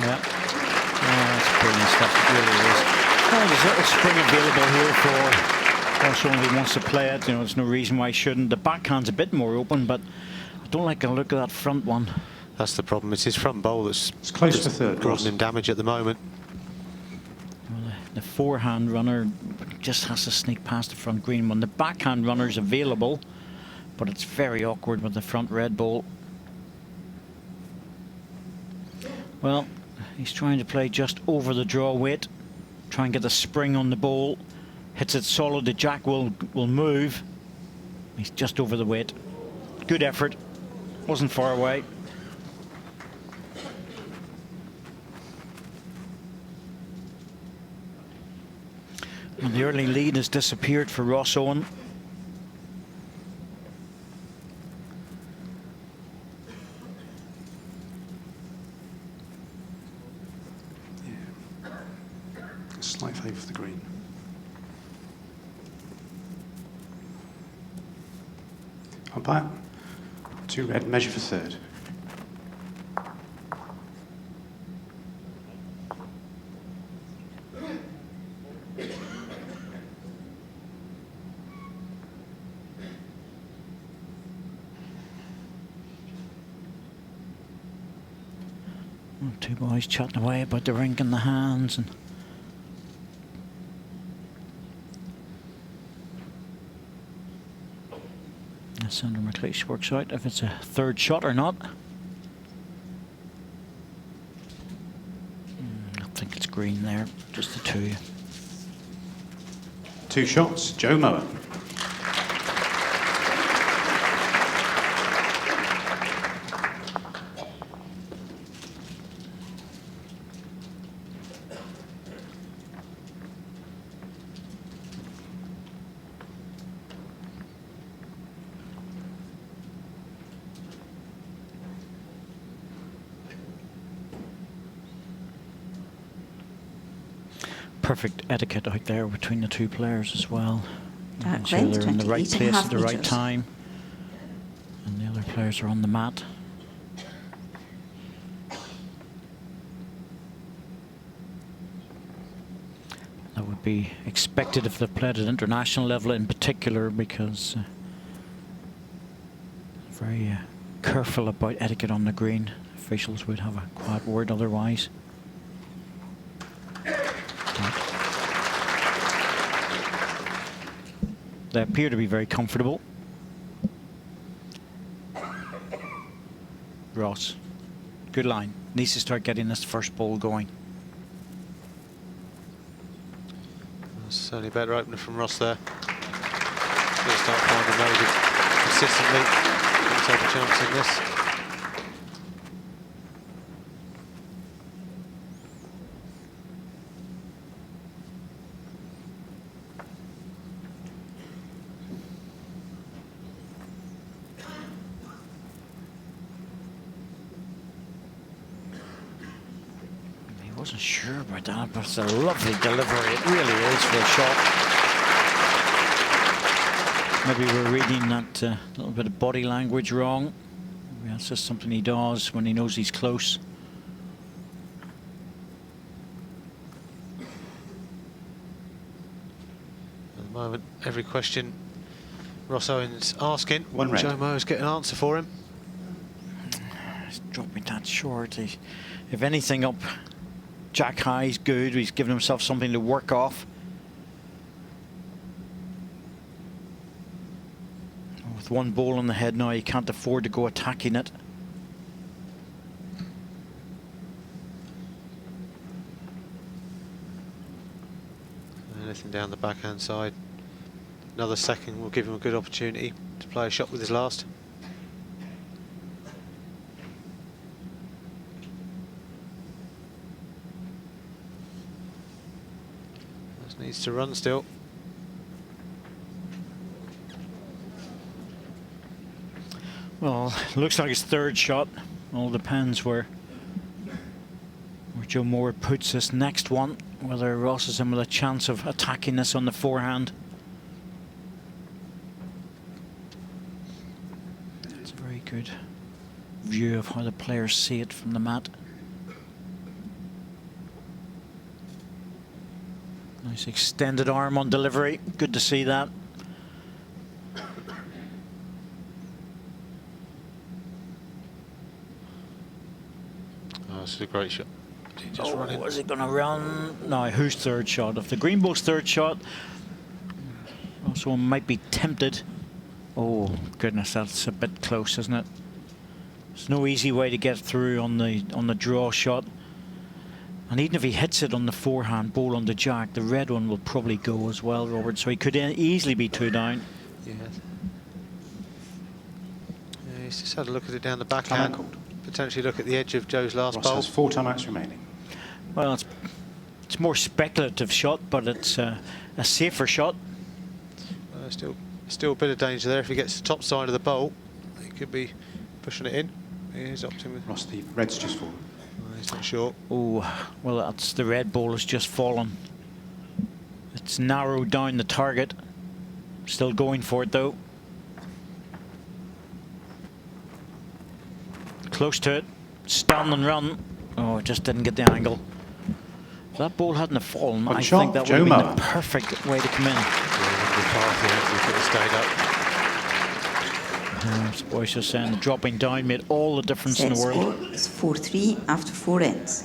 S2: Yeah. Oh, that's brilliant stuff. It really is. Oh, there's a little spring available here for Ross Owen if he wants to play it. You know, there's no reason why he shouldn't. The backhand's a bit more open, but I don't like the look of that front one.
S3: That's the problem. It's his front bowl that's
S4: close to third, Ross.
S3: causing him damage at the moment.
S2: Well, the forehand runner just has to sneak past the front green one. The backhand runner's available, but it's very awkward with the front red ball. Well, he's trying to play just over the draw weight, try and get the spring on the ball. Hits it solid, the jack will move. He's just over the weight. Good effort, wasn't far away. And the early lead has disappeared for Ross Owen.
S4: Slight favour for the green. Umpire, 2 red, measure for third.
S2: Two boys chatting away about the rink and the hands, and Sandra McLeish works out if it's a third shot or not. I think it's green there, just the two.
S4: 2 shots, Joe Mower.
S2: Perfect etiquette out there between the two players as well.
S5: Dark
S2: Making sure
S5: length,
S2: they're in the right
S5: 28.5
S2: place at the right
S5: metres.
S2: time. And the other players are on the mat. That would be expected if they've played at international level in particular, because very careful about etiquette on the green. Officials would have a quiet word otherwise. They appear to be very comfortable. Ross, good line. Needs to start getting this first ball going.
S3: Certainly better opener from Ross there. He'll start finding those consistently. He'll take a chance in this.
S2: Wasn't sure about that, but it's a lovely delivery. It really is for a shot. Maybe we're reading that little bit of body language wrong. Maybe that's just something he does when he knows he's close.
S3: At the moment, every question Ross Owen's asking,
S4: One red.
S3: Joe Mower's getting an answer for him.
S2: He's dropping that short. If anything, up Jack high is good. He's given himself something to work off. With one ball on the head now, he can't afford to go attacking it.
S3: Anything down the backhand side. Another second will give him a good opportunity to play a shot with his last. Needs to run still.
S2: Well, looks like his third shot. All depends where Joe Moore puts this next one, whether Ross is in with a chance of attacking this on the forehand. good view of how the players see it from the mat. Nice extended arm on delivery. Good to see that.
S3: Oh, this is a great shot. Did he just run in?
S2: Is it going to run? No, who's third shot? If the green ball's third shot, also might be tempted. Oh goodness, that's a bit close, isn't it? There's no easy way to get through on the draw shot. And even if he hits it on the forehand ball on the jack, the red one will probably go as well, Robert. So he could easily be 2 down.
S3: Yeah. Yeah, he's just had a look at it down the
S4: Timeout
S3: backhand.
S4: called.
S3: Potentially look at the edge of Joe's last
S4: Ross
S3: bowl.
S4: has 4 timeouts remaining.
S2: Well, it's more speculative shot, but it's a safer shot.
S3: Still a bit of danger there. If he gets the top side of the bowl, he could be pushing it in. He's opting with.
S4: Ross, the red's just fallen.
S3: He's not sure.
S2: Oh, well, that's the red ball has just fallen. It's narrowed down the target. Still going for it though. Close to it. Stand and run. Oh, it just didn't get the angle. If that ball hadn't have fallen,
S4: Good
S2: I
S4: shot,
S2: think that would
S4: Joe
S2: have been
S4: Moore.
S2: the perfect way to come in.
S3: If it had stayed up.
S2: As Boyce was saying, dropping down made all the difference in
S5: Set
S2: the world.
S5: score is 4-3 after 4 ends.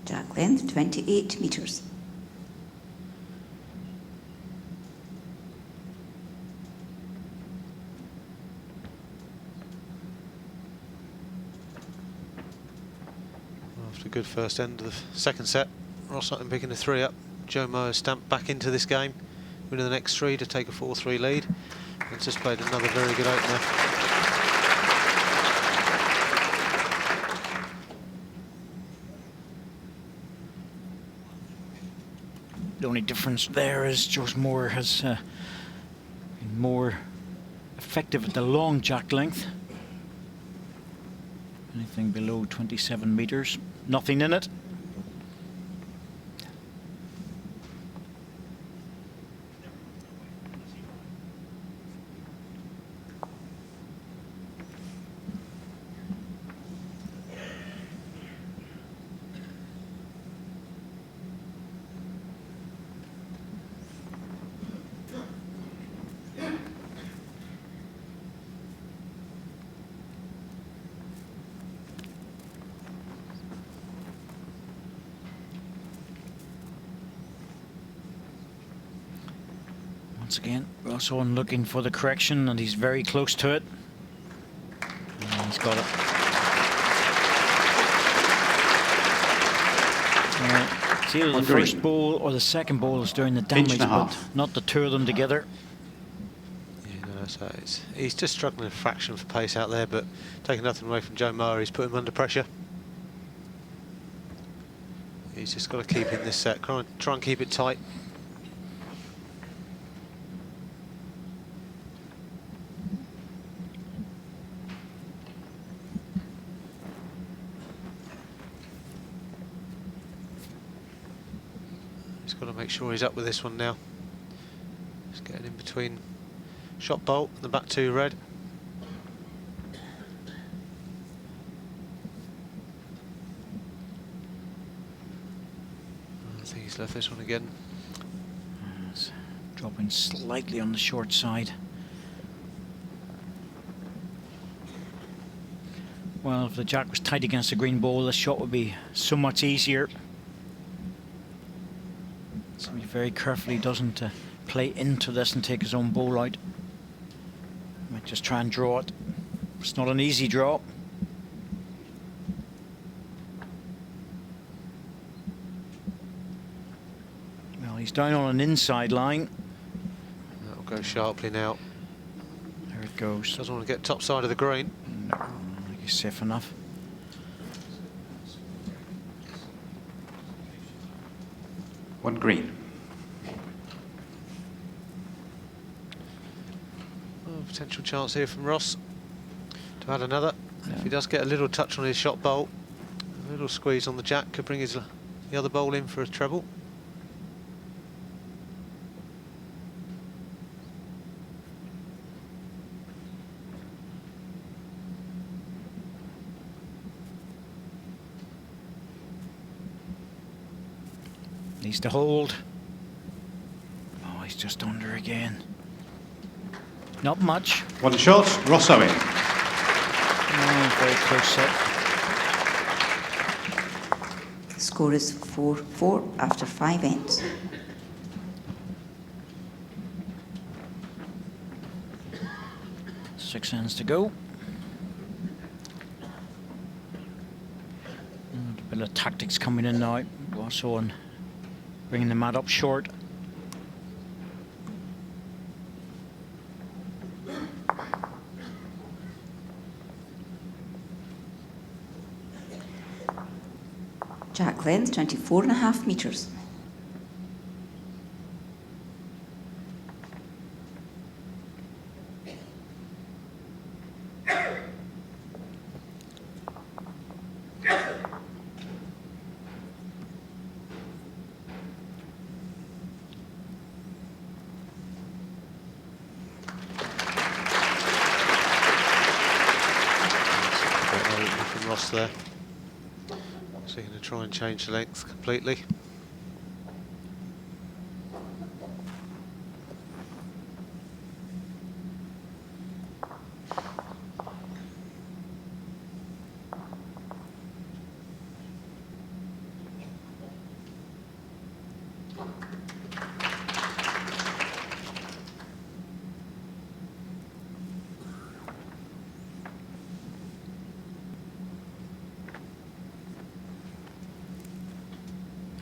S5: Jack length 28 metres.
S3: After a good first end of the second set, Ross Sutton picking a 3 up. Joe Moore stamped back into this game, winning the next 3 to take a 4-3 lead. And just played another very good opener.
S2: The only difference there is Joe Moore has been more effective at the long jack length. Anything below 27 metres, nothing in it. Once again, Ross Owen looking for the correction, and he's very close to it. And he's got it. It's either the first ball or the second ball is doing the damage, but not the two of them together.
S3: Yeah, no, so he's just struggling a fraction for pace out there, but taking nothing away from Joe Moore, he's put him under pressure. He's just got to keep in this set, try and keep it tight. He's got to make sure he's up with this one now. Just getting in between shot bolt and the back 2 red. I think he's left this one again.
S2: It's dropping slightly on the short side. Well, if the jack was tight against the green ball, this shot would be so much easier. So he very carefully doesn't play into this and take his own ball out. Might just try and draw it. It's not an easy draw. Well, he's down on an inside line.
S3: That'll go sharply now.
S2: There it goes.
S3: Doesn't want to get top side of the green.
S2: No, I think he's safe enough.
S4: 1 green.
S3: Oh, potential chance here from Ross to add another. If he does get a little touch on his shot bowl, a little squeeze on the jack could bring the other bowl in for a treble.
S2: Needs to hold. Oh, he's just under again. Not much.
S4: 1 shot, Ross Owen.
S2: Oh, very close set.
S5: The score is 4-4 after 5 ends.
S2: Six ends to go. And a bit of tactics coming in now. Ross Owen bringing the mat up short.
S5: Jack length 24.5 metres.
S3: From Ross there. So you're going to try and change the length completely.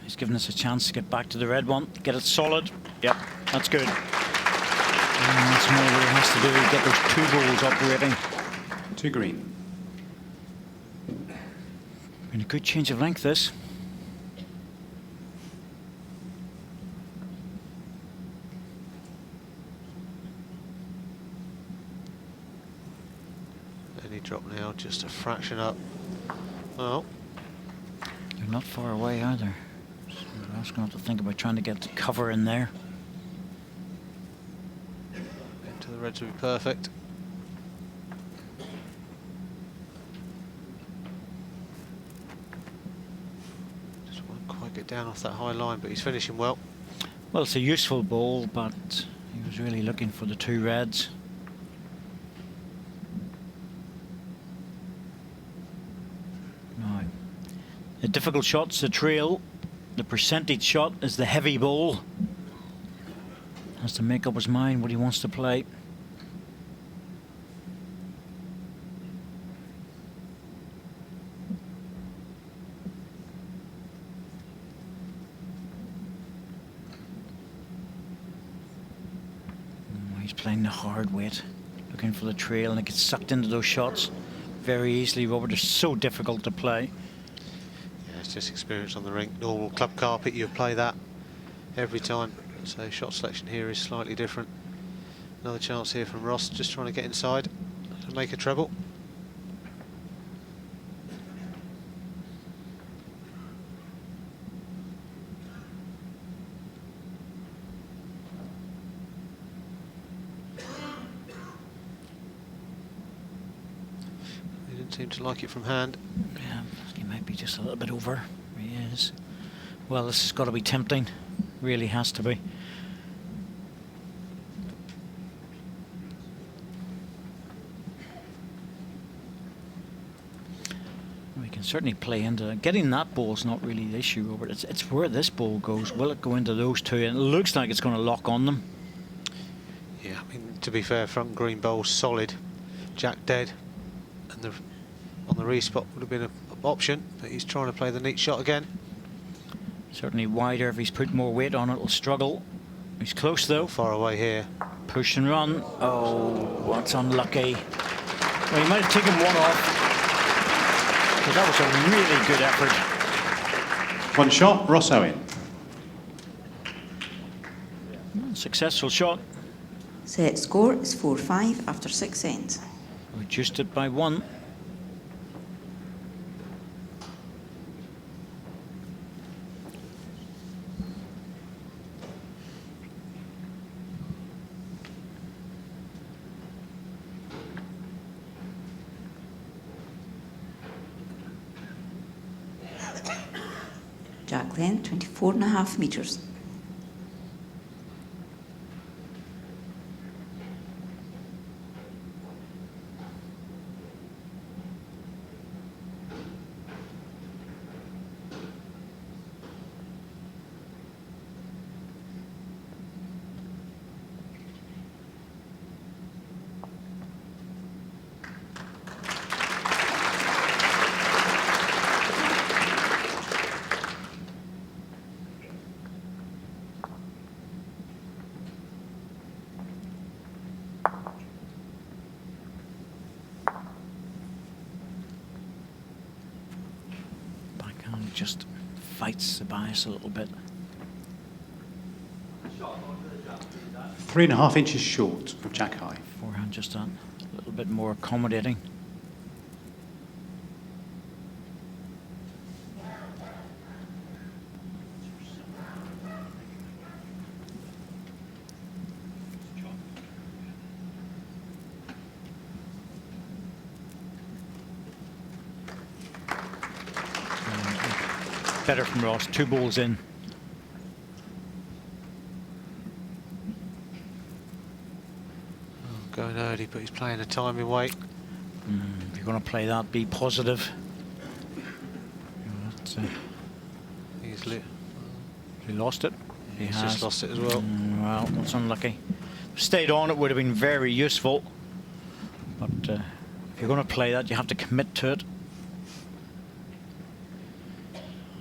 S2: He's given us a chance to get back to the red one, get it solid. Yep, that's good. And that's more what he has to do, get those 2 balls operating.
S4: 2 green.
S2: Been a good change of length, this.
S3: Any drop now, just a fraction up. Well,
S2: They're not far away either. So I was going to have to think about trying to get the cover in there.
S3: into the reds would be perfect. Just won't quite get down off that high line, but he's finishing well.
S2: Well, it's a useful ball, but he was really looking for the 2 reds. Now, the difficult shot's the trail. The percentage shot is the heavy ball. Has to make up his mind what he wants to play. He's playing the hard weight, looking for the trail, and it gets sucked into those shots very easily, Robert. They're so difficult to play.
S3: Yeah, it's just experience on the rink. Normal club carpet, you play that every time. So shot selection here is slightly different. Another chance here from Ross, just trying to get inside and make a treble. He didn't seem to like it from hand.
S2: Yeah, he might be just a little bit over. He is. Well, this has got to be tempting. Really has to be. We can certainly play into getting that ball is not really the issue, Robert. It's where this ball goes. Will it go into those 2? And it looks like it's going to lock on them.
S3: Yeah, I mean, to be fair, front green bowl's solid. Jack dead, and on the respot would have been an option, but he's trying to play the neat shot again.
S2: Certainly wider. If he's put more weight on it, it'll struggle. He's close though.
S3: Far away here.
S2: Push and run. Oh, that's unlucky. Well, he might have taken one off. But that was a really good effort.
S4: 1 shot, Ross Owen.
S2: Unsuccessful shot.
S5: Set score is 4-5 after 6 ends.
S2: Reduced it by 1.
S5: Jack length 24.5 metres.
S2: Backhand just fights the bias a little bit.
S4: 3.5 inches short of Jack high.
S2: Forehand just a little bit more accommodating. Better from Ross, 2 balls in.
S3: Going early, but he's playing a timing weight.
S2: If you're going to play that, be positive.
S3: He's lit.
S2: He lost it.
S3: He's just lost it as well.
S2: Well, that's unlucky. Stayed on, it would have been very useful. But if you're going to play that, you have to commit to it.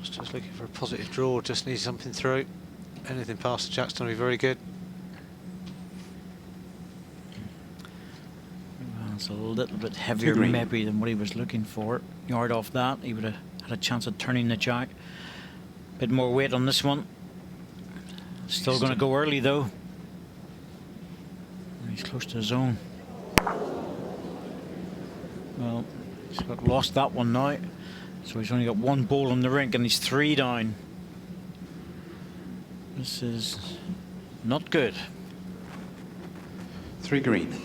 S3: Just looking for a positive draw, just needs something through. Anything past the Jack's going to be very good.
S2: Well, it's a little bit heavier maybe than what he was looking for. Yard off that, he would have had a chance of turning the Jack. Bit more weight on this one. Still going to go early though. He's close to his own. Well, he's lost that one now. So he's only got 1 ball on the rink and he's 3 down. This is not good.
S4: 3 green.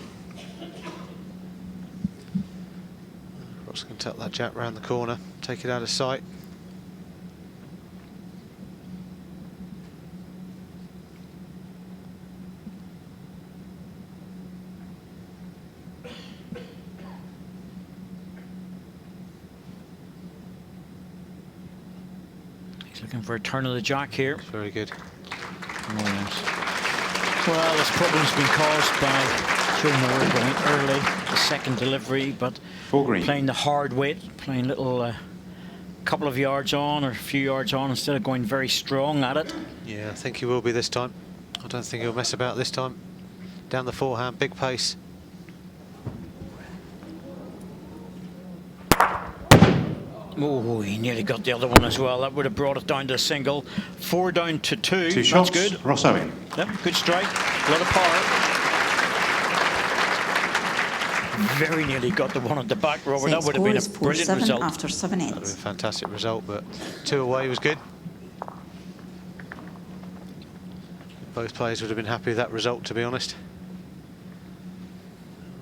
S3: Ross can tuck that Jack round the corner, take it out of sight.
S2: Looking for a turn of the Jack here.
S3: Very good.
S2: Oh, yes. Well, this problem's been caused by Joe Moore going early, the second delivery, but
S4: 4 green.
S2: playing the hard weight, playing little couple of yards on or a few yards on instead of going very strong at it.
S3: Yeah, I think he will be this time. I don't think he'll mess about this time. Down the forehand, big pace.
S2: Oh, he nearly got the other one as well. That would have brought it down to a single. 4 down to 2.
S4: 2 shots.
S2: That's good.
S4: Ross Owen.
S2: Yep, good strike. A lot of power. Very nearly got the one at the back, Robert. That would have been a brilliant result.
S5: After 7
S3: That would have
S5: ends.
S3: been a fantastic result, but 2 away was good. Both players would have been happy with that result, to be honest.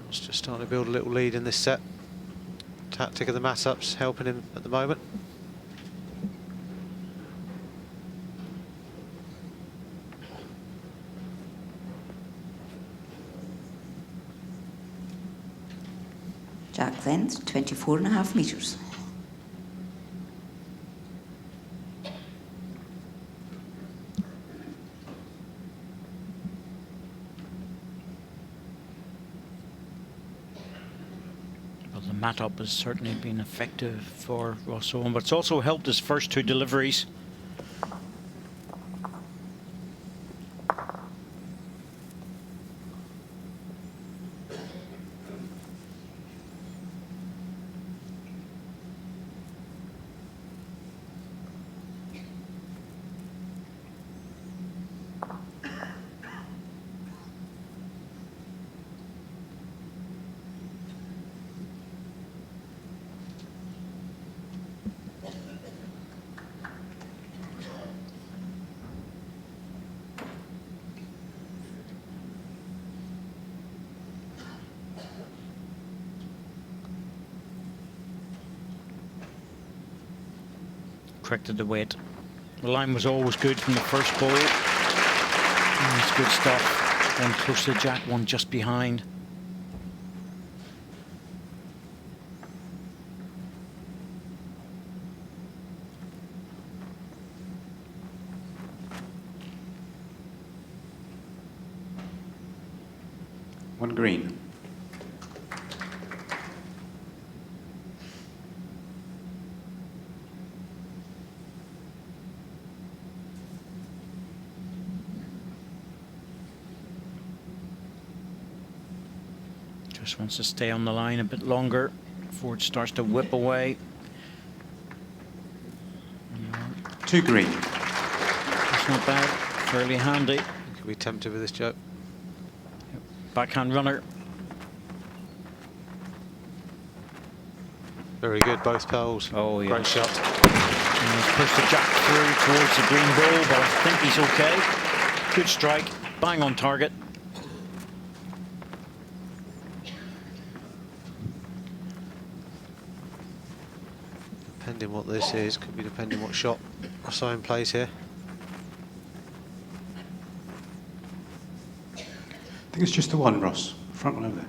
S3: Ross just starting to build a little lead in this set. Tactic of the mat-ups helping him at the moment.
S5: Jack length 24.5 metres.
S2: The mat-up has certainly been effective for Ross Owen, but it's also helped his first 2 deliveries. corrected the weight. The line was always good from the first ball. It's good stuff. One close to the jack, one just behind.
S4: One green.
S2: Just wants to stay on the line a bit longer before it starts to whip away.
S4: Two green.
S2: That's not bad. Fairly handy.
S3: Could be tempted with this Joe.
S2: Backhand runner.
S3: Very good, both poles.
S2: Oh, yeah.
S3: Great shot.
S2: And he's pushed the jack through towards the green ball, but I think he's okay. Good strike. Bang on target.
S3: Depending what this is, could be depending what shot Rossouw plays here.
S4: I think it's just the one, Ross. Front one over there.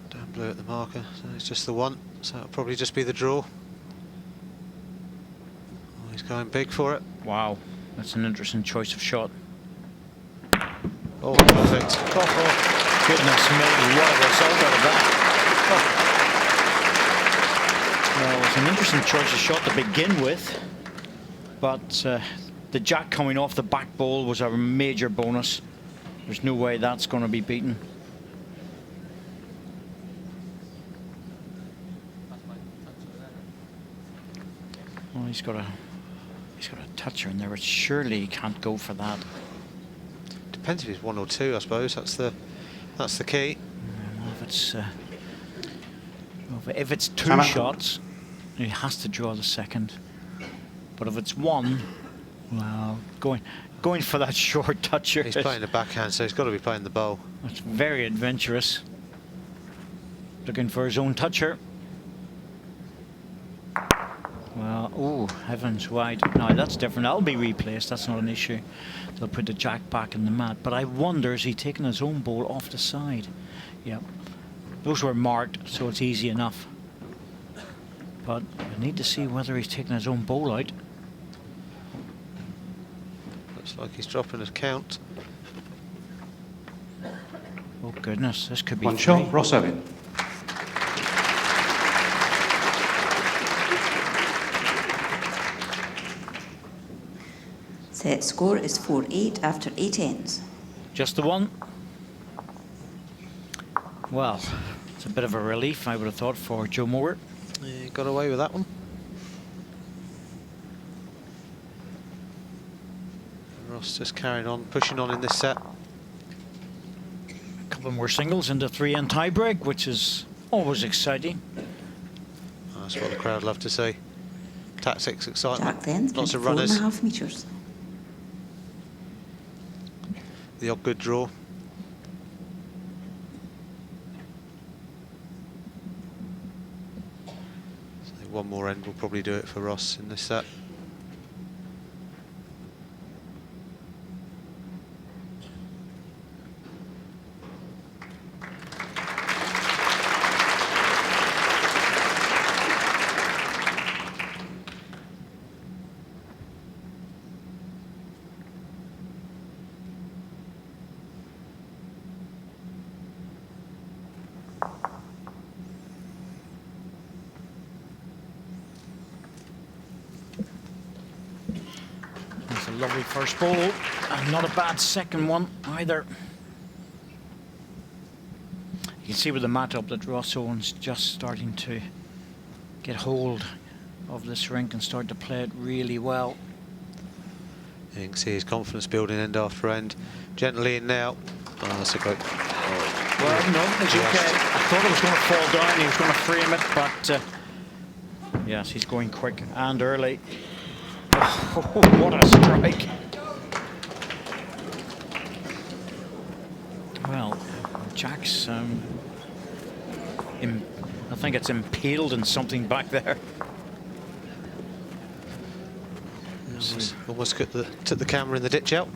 S3: Down blue at the marker, so it's just the one. So it'll probably just be the draw. Oh, he's going big for it.
S2: Wow, that's an interesting choice of shot.
S3: Oh, perfect.
S2: Oh, goodness me, what a result out of that. Well, it's an interesting choice of shot to begin with, but the jack coming off the back ball was a major bonus. There's no way that's going to be beaten. Well, he's got a toucher in there, but surely he can't go for that.
S3: Depends if it's one or two, I suppose. That's the key.
S2: Well, if it's two
S4: Time out.
S2: shots, he has to draw the second. But if it's one, well, going for that short toucher.
S3: He's playing the backhand, so he's got to be playing the bowl.
S2: That's very adventurous. Looking for his own toucher. Well, oh, heavens wide. Now that's different. That'll be replaced. That's not an issue. They'll put the jack back in the mat. But I wonder, is he taking his own ball off the side? Yep. Those were marked, so it's easy enough. But I need to see whether he's taking his own ball out.
S3: Looks like he's dropping his count.
S2: Oh goodness, this could be
S4: One
S2: three.
S4: shot, Rossouw in.
S5: Set score is 4-8 after 8 ends.
S2: Just the one. Well, it's a bit of a relief, I would have thought, for Joe Moore.
S3: He got away with that one. Ross just carrying on, pushing on in this set.
S2: A couple more singles into 3-end tiebreak, which is always exciting.
S3: That's what the crowd love to see. Tactics, excitement,
S5: Jack then,
S3: lots of runners.
S5: 24.5 metres.
S3: The odd good draw. So one more end will probably do it for Ross in this set.
S2: That's a lovely first ball, and not a bad second one either. You can see with the mat up that Rossouw's just starting to get hold of this rink and start to play it really well.
S3: You can see his confidence building end after end. Gently in now. Oh, that's a great. Oh,
S2: Well, no, it's okay. I thought it was going to fall down, he was going to frame it, but yes, he's going quick and early. Oh, what a strike. Well, Jack's I think it's impaled in something back there.
S3: Almost took the camera in the ditch out.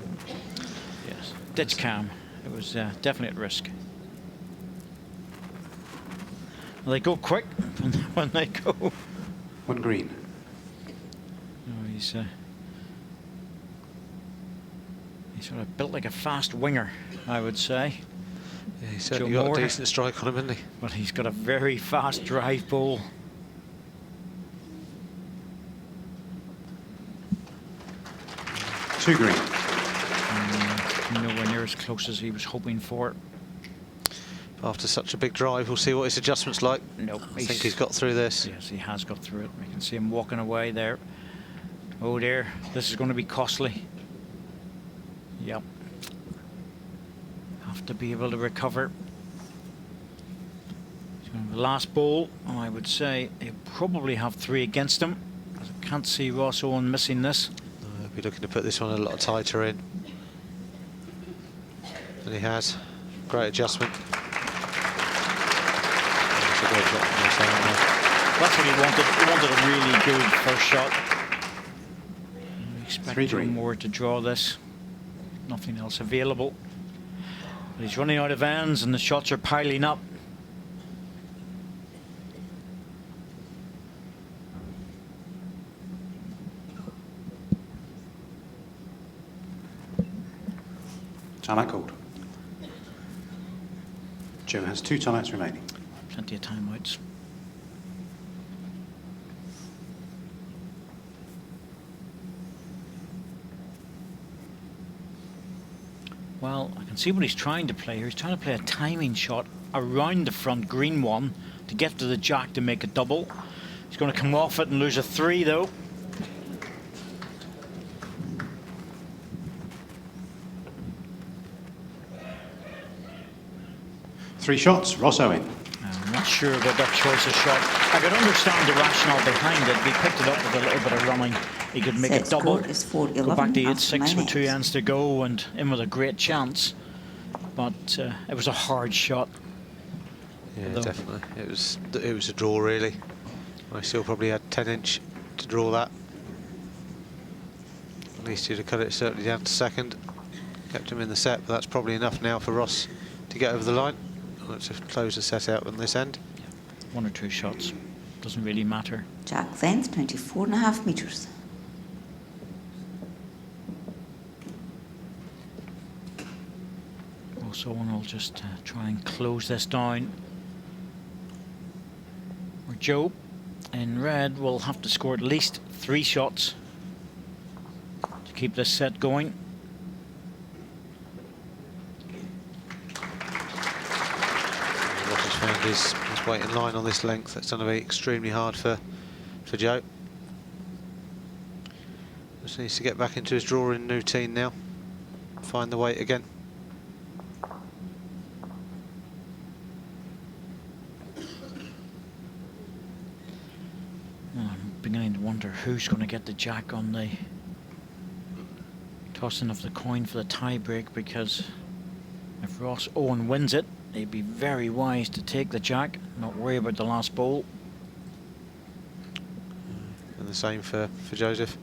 S2: Yes, ditch cam. It was definitely at risk. Well, they go quick when they go.
S4: 1 green.
S2: Oh, he's sort of built like a fast winger, I would say.
S3: Yeah, he's certainly
S2: Joe
S3: got
S2: Moore.
S3: a decent strike on him, hasn't he?
S2: But he's got a very fast drive ball.
S4: 2 green.
S2: Nowhere near as close as he was hoping for.
S3: After such a big drive, we'll see what his adjustment's like.
S2: Nope.
S3: I think he's got through this.
S2: Yes, he has got through it. We can see him walking away there. Oh dear, this is going to be costly. Yep. Have to be able to recover. The last ball, I would say he'll probably have 3 against him. I can't see Ross Owen missing this.
S3: He'll be looking to put this one a lot tighter in. And he has. Great adjustment.
S2: That's what he wanted. He wanted a really good first shot. I expect Joe Moore to draw this. Nothing else available. But he's running out of ends and the shots are piling up.
S4: Timeout called. Joe has 2 timeouts remaining.
S2: Plenty of timeouts. Well, I can see what he's trying to play here. He's trying to play a timing shot around the front green one to get to the jack to make a double. He's going to come off it and lose a 3 though.
S4: Three shots, Ross Owen.
S2: I'm not sure about that choice of shot. I could understand the rationale behind it. He picked it up with a little bit of running. He could make a double, go back to 8-6 with 2 ends to go and in with a great chance. But it was a hard shot.
S3: Yeah, definitely. It was a draw, really. I still probably had 10-inch to draw that. At least he'd have cut it certainly down to second. Kept him in the set, but that's probably enough now for Ross to get over the line. Let's just close the set out on this end.
S2: 1 or 2 shots. Doesn't really matter.
S5: Jack length 24.5 metres.
S2: Also, one will just try and close this down. Or Joe in red will have to score at least 3 shots to keep this set going.
S3: Found his weight in line on this length. That's going to be extremely hard for Joe. Just needs to get back into his drawing routine now. Find the weight again.
S2: I'm beginning to wonder who's going to get the jack on the tossing of the coin for the tie break, because if Ross Owen wins it, he'd be very wise to take the jack, not worry about the last ball.
S3: And the same for Joseph.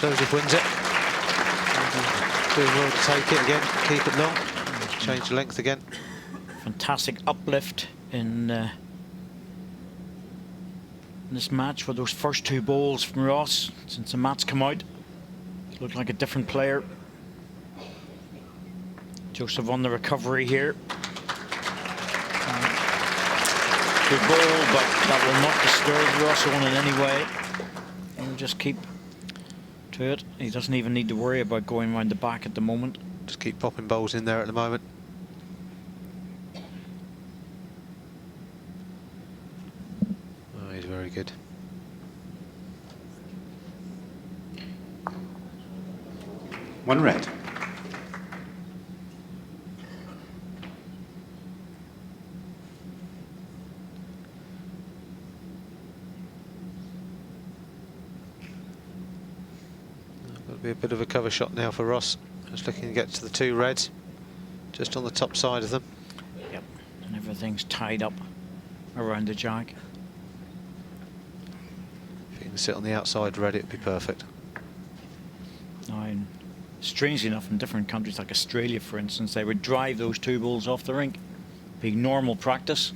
S3: Joseph wins it. Doing well to take it again, keep it long, change the length again.
S2: Fantastic uplift in this match for those first 2 balls from Ross since the mat's come out. Looked like a different player. Joseph on the recovery here. Good ball, but that will not disturb Ross Owen in any way. He'll just keep to it. He doesn't even need to worry about going around the back at the moment.
S3: Just keep popping bowls in there at the moment. Oh, he's very good.
S4: One red.
S3: Be a bit of a cover shot now for Ross. Just looking to get to the 2 reds, just on the top side of them.
S2: Yep, and everything's tied up around the jack.
S3: If you can sit on the outside red, it'd be perfect.
S2: Now, strangely enough, in different countries like Australia, for instance, they would drive those 2 balls off the rink. Be normal practice.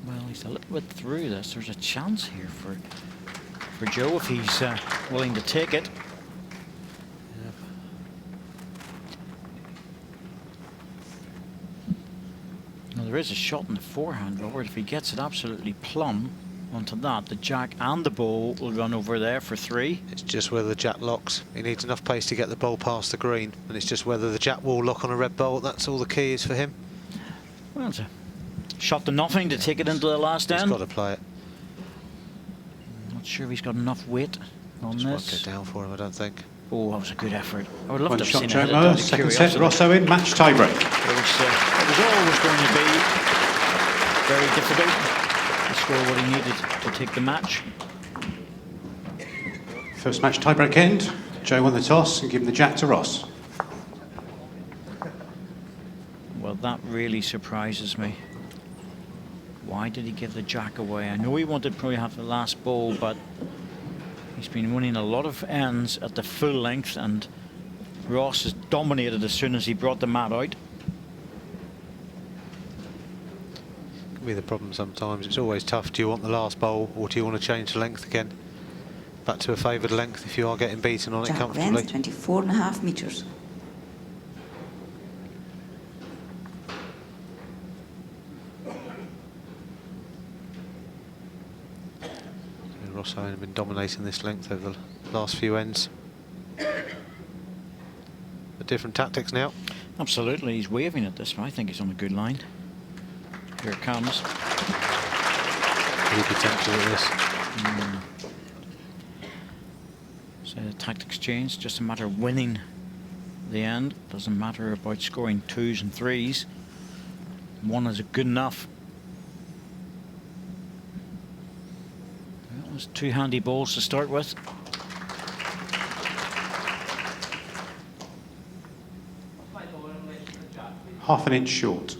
S2: Well, he's a little bit through this. There's a chance here for Joe if he's willing to take it. Now, there is a shot in the forehand, Robert. If he gets it absolutely plumb onto that, the jack and the ball will run over there for 3.
S3: It's just whether the jack locks. He needs enough pace to get the ball past the green, and it's just whether the jack will lock on a red ball. That's all the key is for him.
S2: Well, it's a shot to nothing to take it into the last
S3: He's
S2: end.
S3: got to play it.
S2: Not sure if he's got enough weight on
S3: Just won't
S2: this.
S3: get down for him, I don't think.
S2: Oh, that was a good effort. I would love
S4: One
S2: to have
S4: shot,
S2: seen
S4: Joe
S2: it.
S4: Miller. Second set, Ross Owen, match tiebreak.
S2: It was always going to be very difficult to score what he needed to take the match.
S4: First match tiebreak end. Joe won the toss and given the jack to Ross.
S2: Well, that really surprises me. Why did he give the jack away? I know he wanted to probably have the last ball, but he's been winning a lot of ends at the full length, and Ross has dominated as soon as he brought the mat out.
S3: Can be the problem sometimes. It's always tough. Do you want the last bowl, or do you want to change the length again? Back to a favoured length if you are getting beaten on it
S5: Jack
S3: comfortably.
S5: length 24.5 metres.
S3: Ross Owen have been dominating this length over the last few ends. But different tactics now.
S2: Absolutely, he's waving at this one. I think he's on a good line. Here it comes.
S3: He'd be tempted at this.
S2: So the tactics change. Just a matter of winning the end. Doesn't matter about scoring 2s and 3s. 1 is good enough. Well, there's 2 handy balls to start with.
S4: Half an inch short.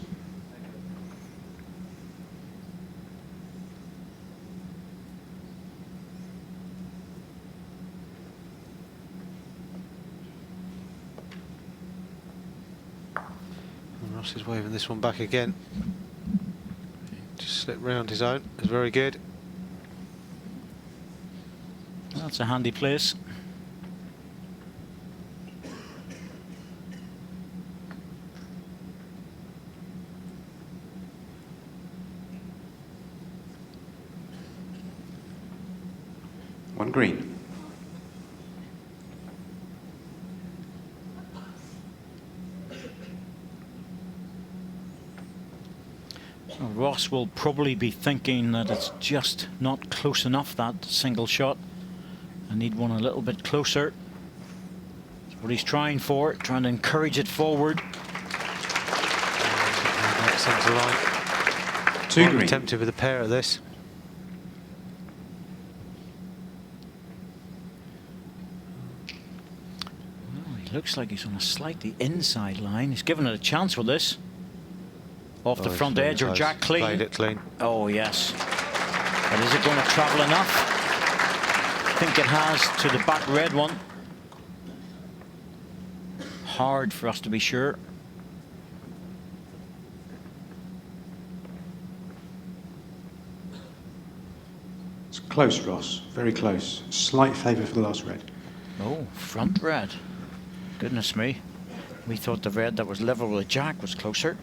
S3: And Ross is waving this one back again. Just slipped round his own. It's very good.
S2: That's a handy place.
S4: One green.
S2: So Ross will probably be thinking that it's just not close enough, that single shot. I need one a little bit closer. That's what he's trying for, trying to encourage it forward.
S3: Centre line.
S4: Two
S3: Might be
S4: green.
S3: tempted with a pair of this.
S2: Well, he looks like he's on a slightly inside line. He's given it a chance with this. Off the
S3: Oh,
S2: front
S3: it's really
S2: edge or
S3: close.
S2: jack clean.
S3: Played it clean.
S2: Oh, yes. But is it going to travel enough? I think it has to the back red one. Hard for us to be sure.
S4: It's close, Ross. Very close. Slight favour for the last red.
S2: Oh, front red. Goodness me. We thought the red that was level with the jack was closer.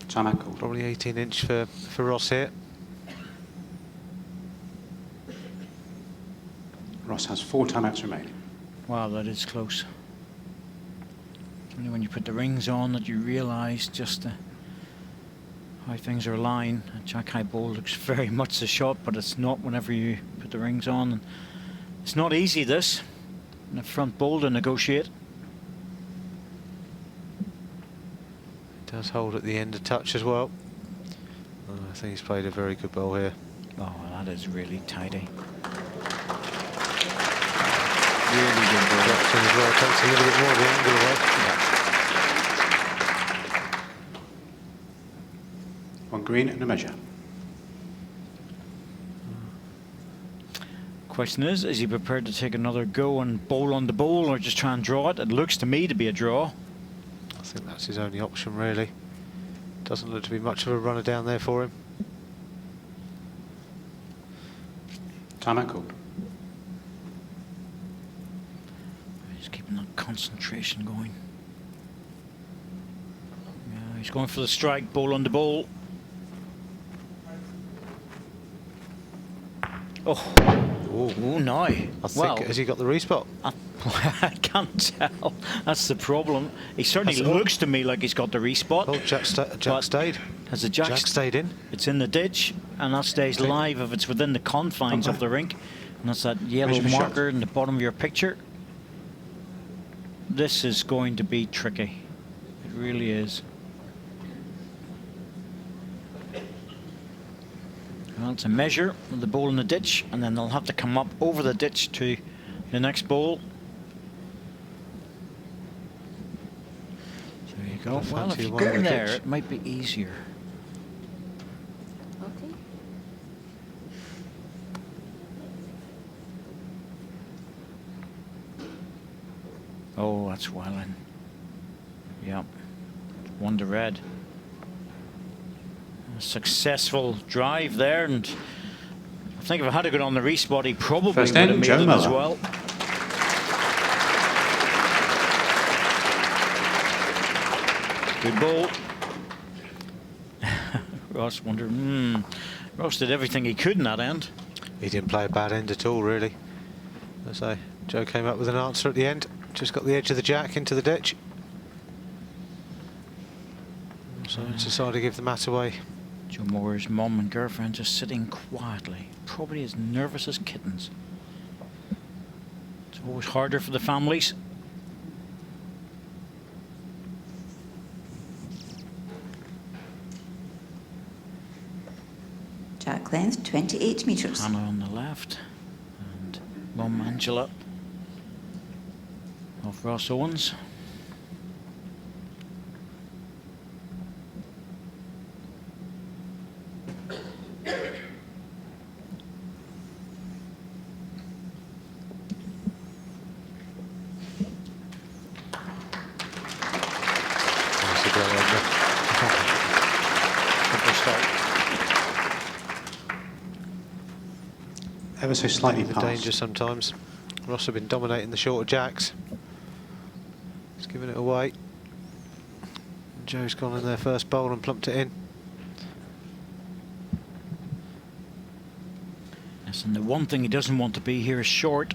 S4: Timeout called.
S3: Probably 18-inch for Ross here.
S4: Ross has 4 timeouts remaining.
S2: Wow, that is close. Only when you put the rings on that you realise just how things are lying. A jack high ball looks very much the shot, but it's not whenever you put the rings on. And it's not easy, this, in a front ball to negotiate.
S3: Does hold at the end a touch as well. I think he's played a very good ball here.
S2: Oh, that is really tidy. Really good ball.
S3: Drops in as well, takes a little bit more of the angle away.
S4: On green and a measure.
S2: Question is he prepared to take another go and bowl on the bowl, or just try and draw it? It looks to me to be a draw.
S3: I think that's his only option, really. Doesn't look to be much of a runner down there for him.
S4: Timeout called.
S2: He's keeping that concentration going. Yeah, he's going for the strike, bowl on the bowl. Oh, oh no.
S3: I think, has he got the respot?
S2: I can't tell. That's the problem. He certainly looks to me like he's got the respot.
S3: Oh, Jack stayed.
S2: Has the Jack
S3: stayed in?
S2: It's in the ditch, and that stays live if it's within the confines of the rink. And that's that yellow
S4: Measure
S2: marker
S4: shot.
S2: in the bottom of your picture. This is going to be tricky. It really is. Well, it's a measure with the bowl in the ditch, and then they'll have to come up over the ditch to the next bowl. There you go.
S3: I
S2: Well, if
S3: fancy
S2: you
S3: one
S2: go
S3: on
S2: in
S3: the
S2: there,
S3: pitch.
S2: it might be easier.
S5: Okay.
S2: Oh, that's well in. Yep. 1 to red. A successful drive there, and I think if I had to go on the respot, he probably
S4: First
S2: would have
S4: end,
S2: made
S4: Joe
S2: it as
S4: Muller.
S2: well. Good ball. Ross wondered, Ross did everything he could in that end.
S3: He didn't play a bad end at all, really. As I say, Joe came up with an answer at the end. Just got the edge of the jack into the ditch. So decided to give the mat away.
S2: Joe Moore's mum and girlfriend just sitting quietly, probably as nervous as kittens. It's always harder for the families.
S5: Jack length 28 metres.
S2: Hannah on the left, and mum Angela of Ross Owens.
S3: Nicely done, Edna.
S2: Good start.
S4: Ever so slightly
S3: The
S4: past.
S3: danger sometimes. Ross have been dominating the shorter jacks. He's giving it away. Joe's gone in their first bowl and plumped it in.
S2: Yes, and the one thing he doesn't want to be here is short.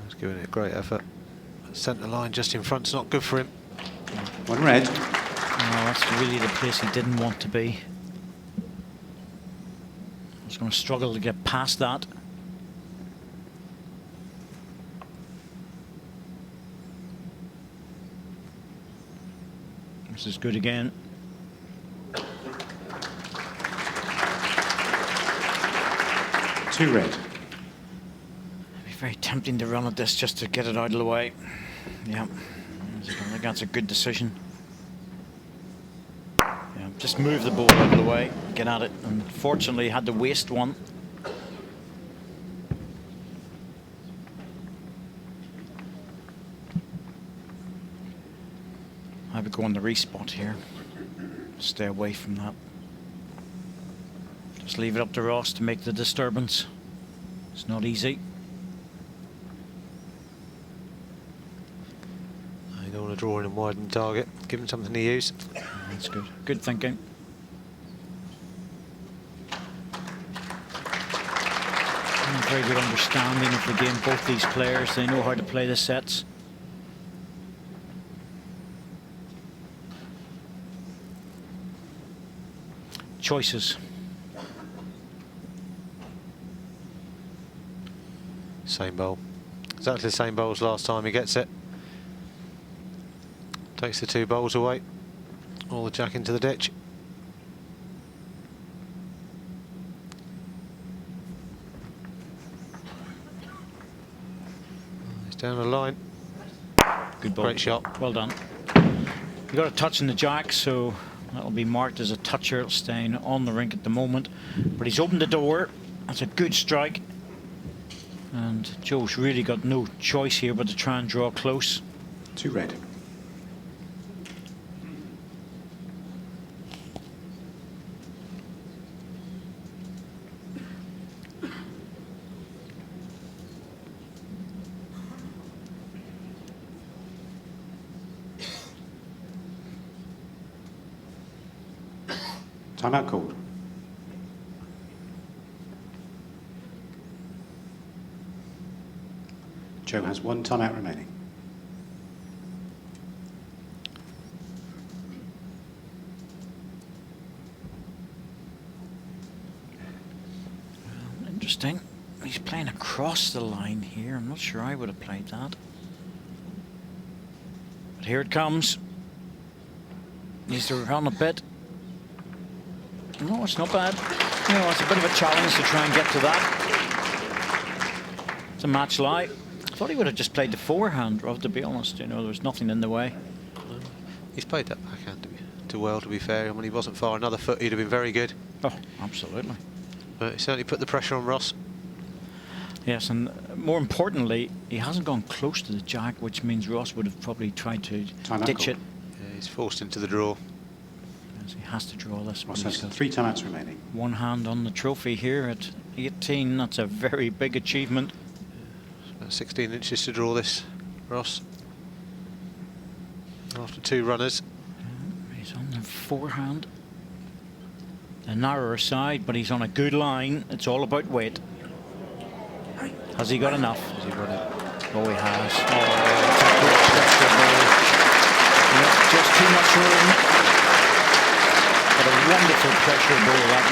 S3: He's giving it a great effort. Centre line just in front's not good for him.
S4: 1 red.
S2: No, that's really the place he didn't want to be. He's going to struggle to get past that. This is good again.
S4: 2 red.
S2: It'd be very tempting to run at this just to get it out of the way. Yeah, I think that's a good decision. Yeah, just move the ball out of the way, get at it. Unfortunately, had to waste one. I would go on the respot here. Stay away from that. Just leave it up to Ross to make the disturbance. It's not easy.
S3: You don't want to draw in and widen the target. Give him something to use.
S2: That's good. Good thinking. Very good understanding of the game. Both these players, they know how to play the sets. Choices.
S3: Same bowl. Exactly the same bowl as last time he gets it. Takes the 2 bowls away. All the jack into the ditch. down the line.
S2: Good ball.
S3: Great shot.
S2: Well done. He got a touch in the jack, so that'll be marked as a toucher, staying on the rink at the moment. But he's opened the door. That's a good strike. And Joe's really got no choice here but to try and draw close.
S4: 2 red. Timeout called. Joe has 1 timeout remaining.
S2: Interesting. He's playing across the line here. I'm not sure I would have played that. But here it comes. Needs to run a bit. No, it's not bad. You know, it's a bit of a challenge to try and get to that. It's a match lie. I thought he would have just played the forehand, Rob, to be honest. You know, there was nothing in the way.
S3: He's played that backhand too well, to be fair. When he wasn't far another foot, he'd have been very good.
S2: Oh, absolutely.
S3: But he certainly put the pressure on Ross.
S2: Yes, and more importantly, he hasn't gone close to the jack, which means Ross would have probably tried to ditch it.
S3: Yeah, he's forced into the draw.
S2: Yes, he has to draw this.
S4: Ross has 3 timeouts remaining.
S2: One hand on the trophy here at 18. That's a very big achievement.
S3: About 16 inches to draw this, Ross. After 2 runners.
S2: He's on the forehand. The narrower side, but he's on a good line. It's all about weight. Has he got enough?
S3: Has he run it?
S2: Oh, he has. Oh, it's a good pressure ball. Not just too much room. But a wonderful pressure ball that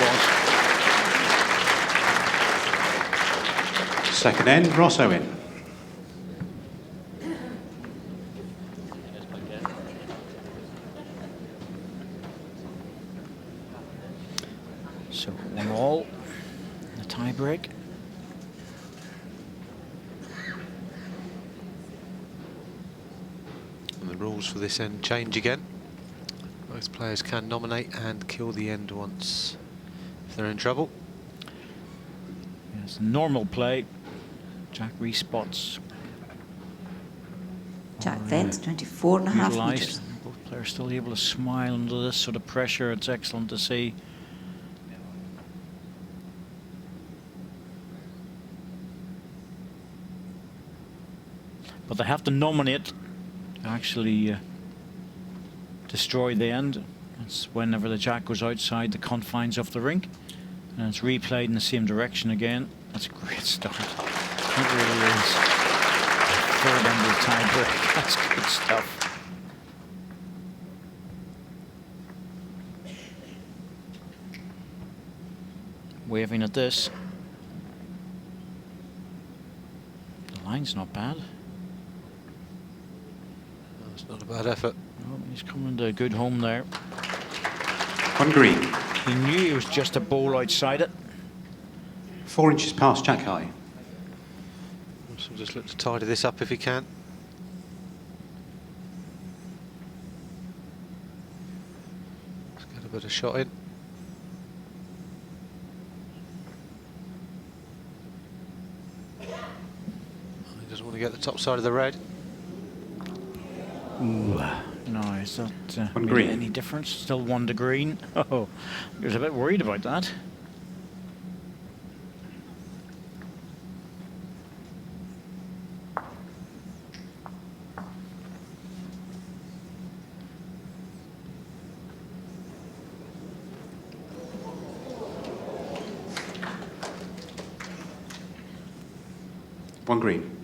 S2: was.
S4: Second end, Ross Owen.
S2: So 1-1, the tie break.
S3: And the rules for this end change again. Both players can nominate and kill the end once if they're in trouble.
S2: Yes, normal play. Jack respots.
S5: Jack Vence, 24.5
S2: utilised.
S5: metres.
S2: Both players still able to smile under this sort of pressure. It's excellent to see. But they have to nominate to actually destroy the end. That's whenever the jack goes outside the confines of the rink. And it's replayed in the same direction again. That's a great start. It really is. Third end of the tie break. That's good stuff. Waving at this. The line's not bad.
S3: That's not a bad effort.
S2: Oh, he's coming to a good home there.
S4: 1 green.
S2: He knew he was just a bowl outside it.
S4: 4 inches past jack high.
S3: So just look to tidy this up if he can. Let's get a bit of shot in. He doesn't want to get the top side of the red.
S2: Ooh. No, is that
S4: One
S2: really
S4: green.
S2: any difference? Still 1 to green. Oh, I was a bit worried about that.
S4: One green.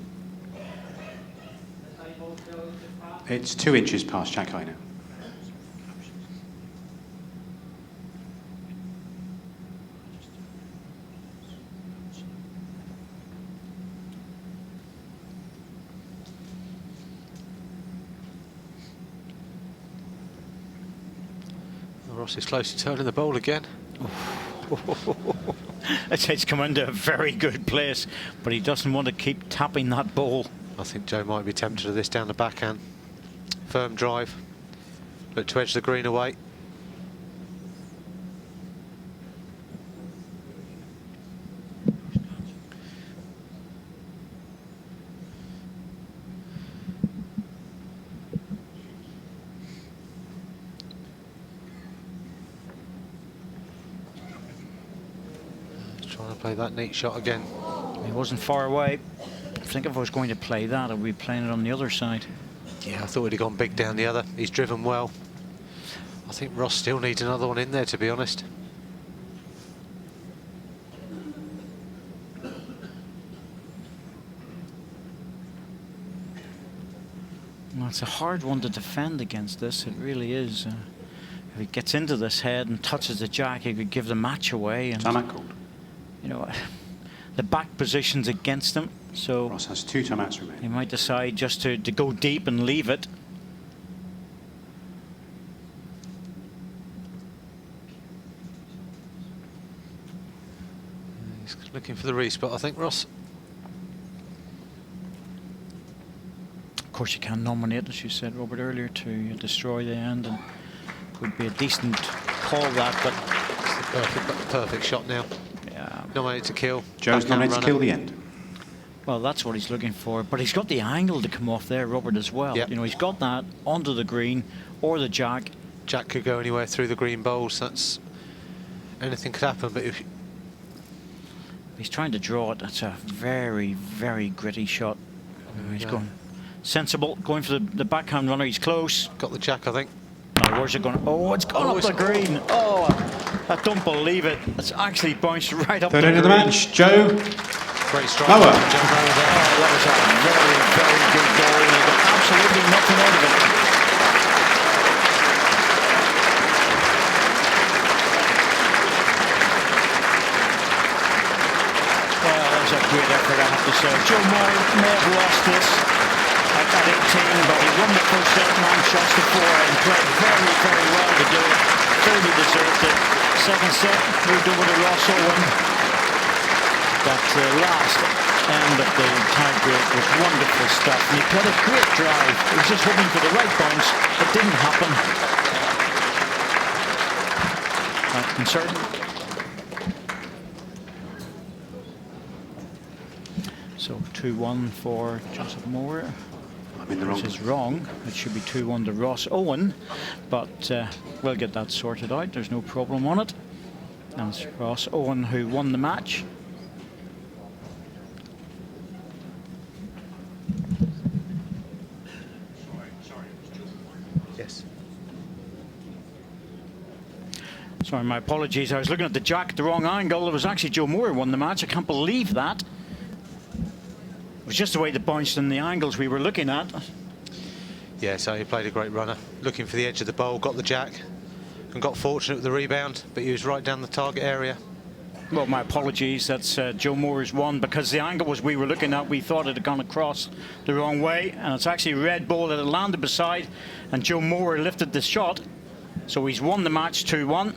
S4: It's 2 inches past jack high now.
S3: Ross is close to turning the bowl again.
S2: It's come into a very good place, but he doesn't want to keep tapping that ball.
S3: I think Joe might be tempted to this down the backhand. Firm drive. Look to edge the green away. Trying to play that neat shot again.
S2: He wasn't far away. I think if I was going to play that, I'd be playing it on the other side.
S3: Yeah, I thought he'd have gone big down the other. He's driven well. I think Ross still needs another one in there, to be honest.
S2: Well, it's a hard one to defend against this. It really is. If he gets into this head and touches the jack, he could give the match away. And
S4: Timeout called.
S2: you know, the back position's against him, so
S4: Ross has 2 timeouts remaining.
S2: he might decide just to go deep and leave it.
S3: He's looking for the respot, I think, Ross.
S2: Of course, you can nominate, as you said, Robert, earlier, to destroy the end, and would be a decent call that, but
S3: It's the perfect shot now.
S2: yeah.
S3: Nominated to kill.
S4: Joe's
S3: Backhand
S4: nominated to
S3: runner.
S4: kill the end.
S2: Well, that's what he's looking for, but he's got the angle to come off there, Robert, as well.
S3: Yep.
S2: You know, he's got that onto the green or the jack.
S3: Jack could go anywhere through the green bowls. That's anything could happen. But if
S2: He's trying to draw it. That's a very, very gritty shot. He's
S3: Yeah.
S2: going sensible, going for the backhand runner. He's close.
S3: got the jack, I think.
S2: Now, where's it going? Oh, it's gone
S3: Oh,
S2: up the
S3: it's-
S2: green. Oh, I don't believe it. It's actually bounced right up
S4: Third
S2: the
S4: end of the
S2: green.
S4: match, Joe.
S3: Great strike.
S4: Mower.
S3: Joe Mower there.
S2: Oh, that was a very, very good ball. He got absolutely nothing out of it. Well, that was a great effort, I have to say. Joe Moore may have lost this at 18, but he won the first set, 9 shots to 4, and played very, very well to do it. Clearly deserved it. Second set, moved over to Ross Owen. That last end of the tie break was wonderful stuff. And he played a great drive. He was just hoping for the right bounce. It didn't happen. Not concerned. So 2-1 for Joseph Moore,
S4: I'm in the wrong.
S2: which is wrong. It should be 2-1 to Ross Owen, but we'll get that sorted out. There's no problem on it. And it's Ross Owen who won the match.
S3: Yes.
S2: Sorry, my apologies. I was looking at the jack at the wrong angle. It was actually Joe Moore who won the match. I can't believe that. It was just the way it bounced in the angles we were looking at.
S3: Yeah, so he played a great runner. Looking for the edge of the bowl, got the jack, and got fortunate with the rebound, but he was right down the target area.
S2: Well, my apologies. That's Joe Moore's one, because the angle was we were looking at, we thought it had gone across the wrong way, and it's actually a red ball that had landed beside, and Joe Moore lifted the shot. So he's won the match 2-1.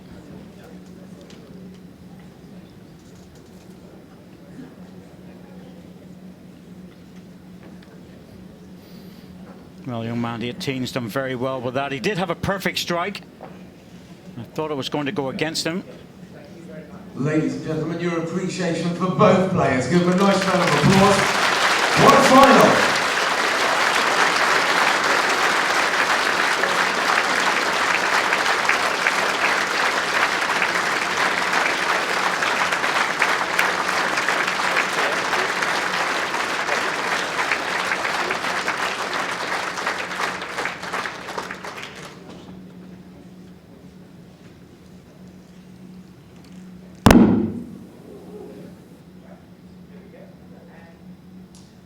S2: Well, young man, the 18's done very well with that. He did have a perfect strike. I thought it was going to go against him.
S1: Ladies and gentlemen, your appreciation for both players. Give them a nice round of applause. What a final!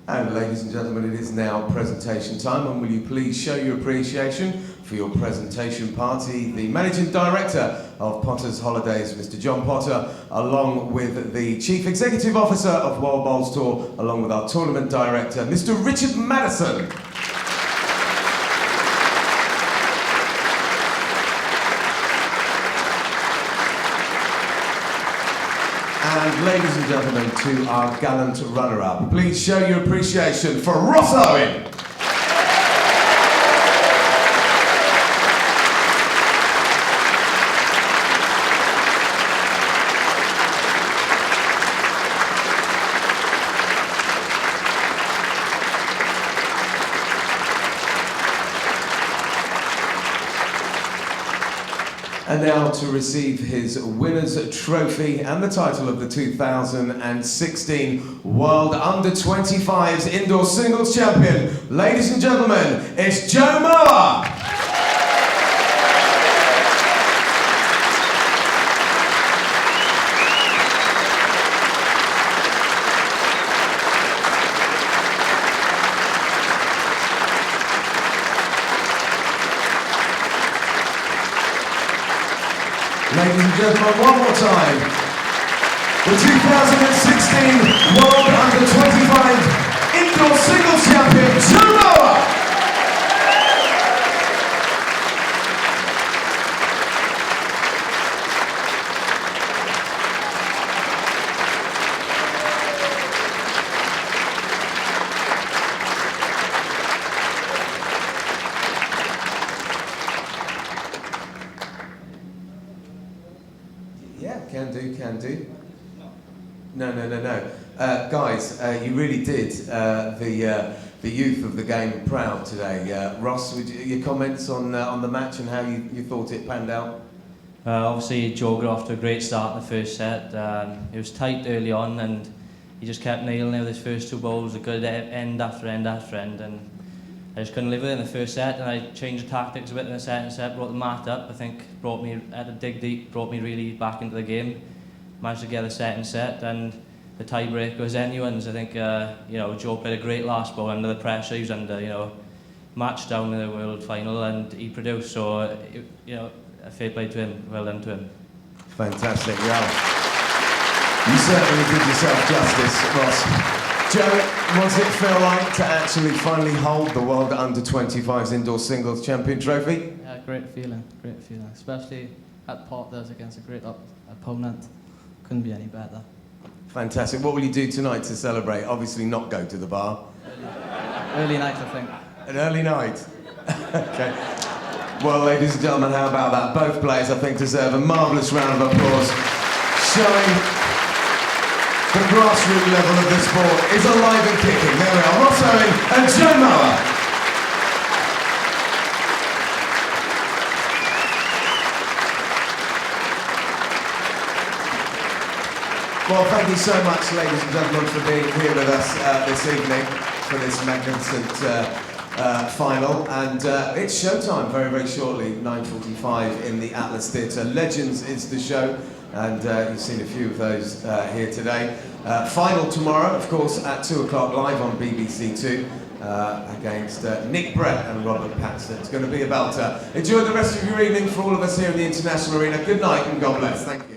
S1: And ladies and gentlemen, it is now presentation time, and will you please show your appreciation for your presentation party, the Managing Director of Potter's Holidays, Mr. John Potter, along with the Chief Executive Officer of World Bowls Tour, along with our Tournament Director, Mr. Richard Madison. And ladies and gentlemen, to our gallant runner-up, please show your appreciation for Ross Owen. And now to receive his winner's trophy and the title of the 2016 World Under-25s Indoor Singles Champion. Ladies and gentlemen, it's Joe Moa! Ladies and gentlemen, one more time, the 2016 World Under-25 Indoor Singles Champion, Joe Moa! Yeah, can do. No. Guys, you really did the youth of the game proud today. Ross, your comments on the match and how you thought it panned out?
S6: Obviously, Joe got off to a great start in the first set. It was tight early on, and he just kept nailing it with his first two balls, a good end after end after end, and I just couldn't live with it in the first set, and I changed the tactics a bit in the second set, brought the mat up, I think had to dig deep, brought me really back into the game, managed to get the second set, and the tiebreaker was anyone's. I think Joe played a great last ball under the pressure. He was under match down in the world final, and he produced, so a fair play to him, well done to him.
S1: Fantastic, yeah. You certainly did yourself justice, Ross. Joe, what does it feel like to actually finally hold the World Under-25s Indoor Singles Champion trophy?
S7: Yeah, great feeling, especially at Porters against a great opponent. Couldn't be any better.
S1: Fantastic. What will you do tonight to celebrate? Obviously not go to the bar.
S7: Early night, I think.
S1: An early night? Okay. Well, ladies and gentlemen, how about that? Both players, I think, deserve a marvellous round of applause, showing the grassroots level of the sport is alive and kicking. There we are, Ross Owen and Joe Moa. Well, thank you so much, ladies and gentlemen, for being here with us this evening for this magnificent final. And it's showtime very, very shortly, 9:45 in the Atlas Theatre. Legends is the show, and you've seen a few of those here today. Final tomorrow, of course, at 2 o'clock live on BBC Two against Nick Brett and Robert Patterson. It's going to be a belter. Enjoy the rest of your evening for all of us here in the International Arena. Good night and God bless. Thank you.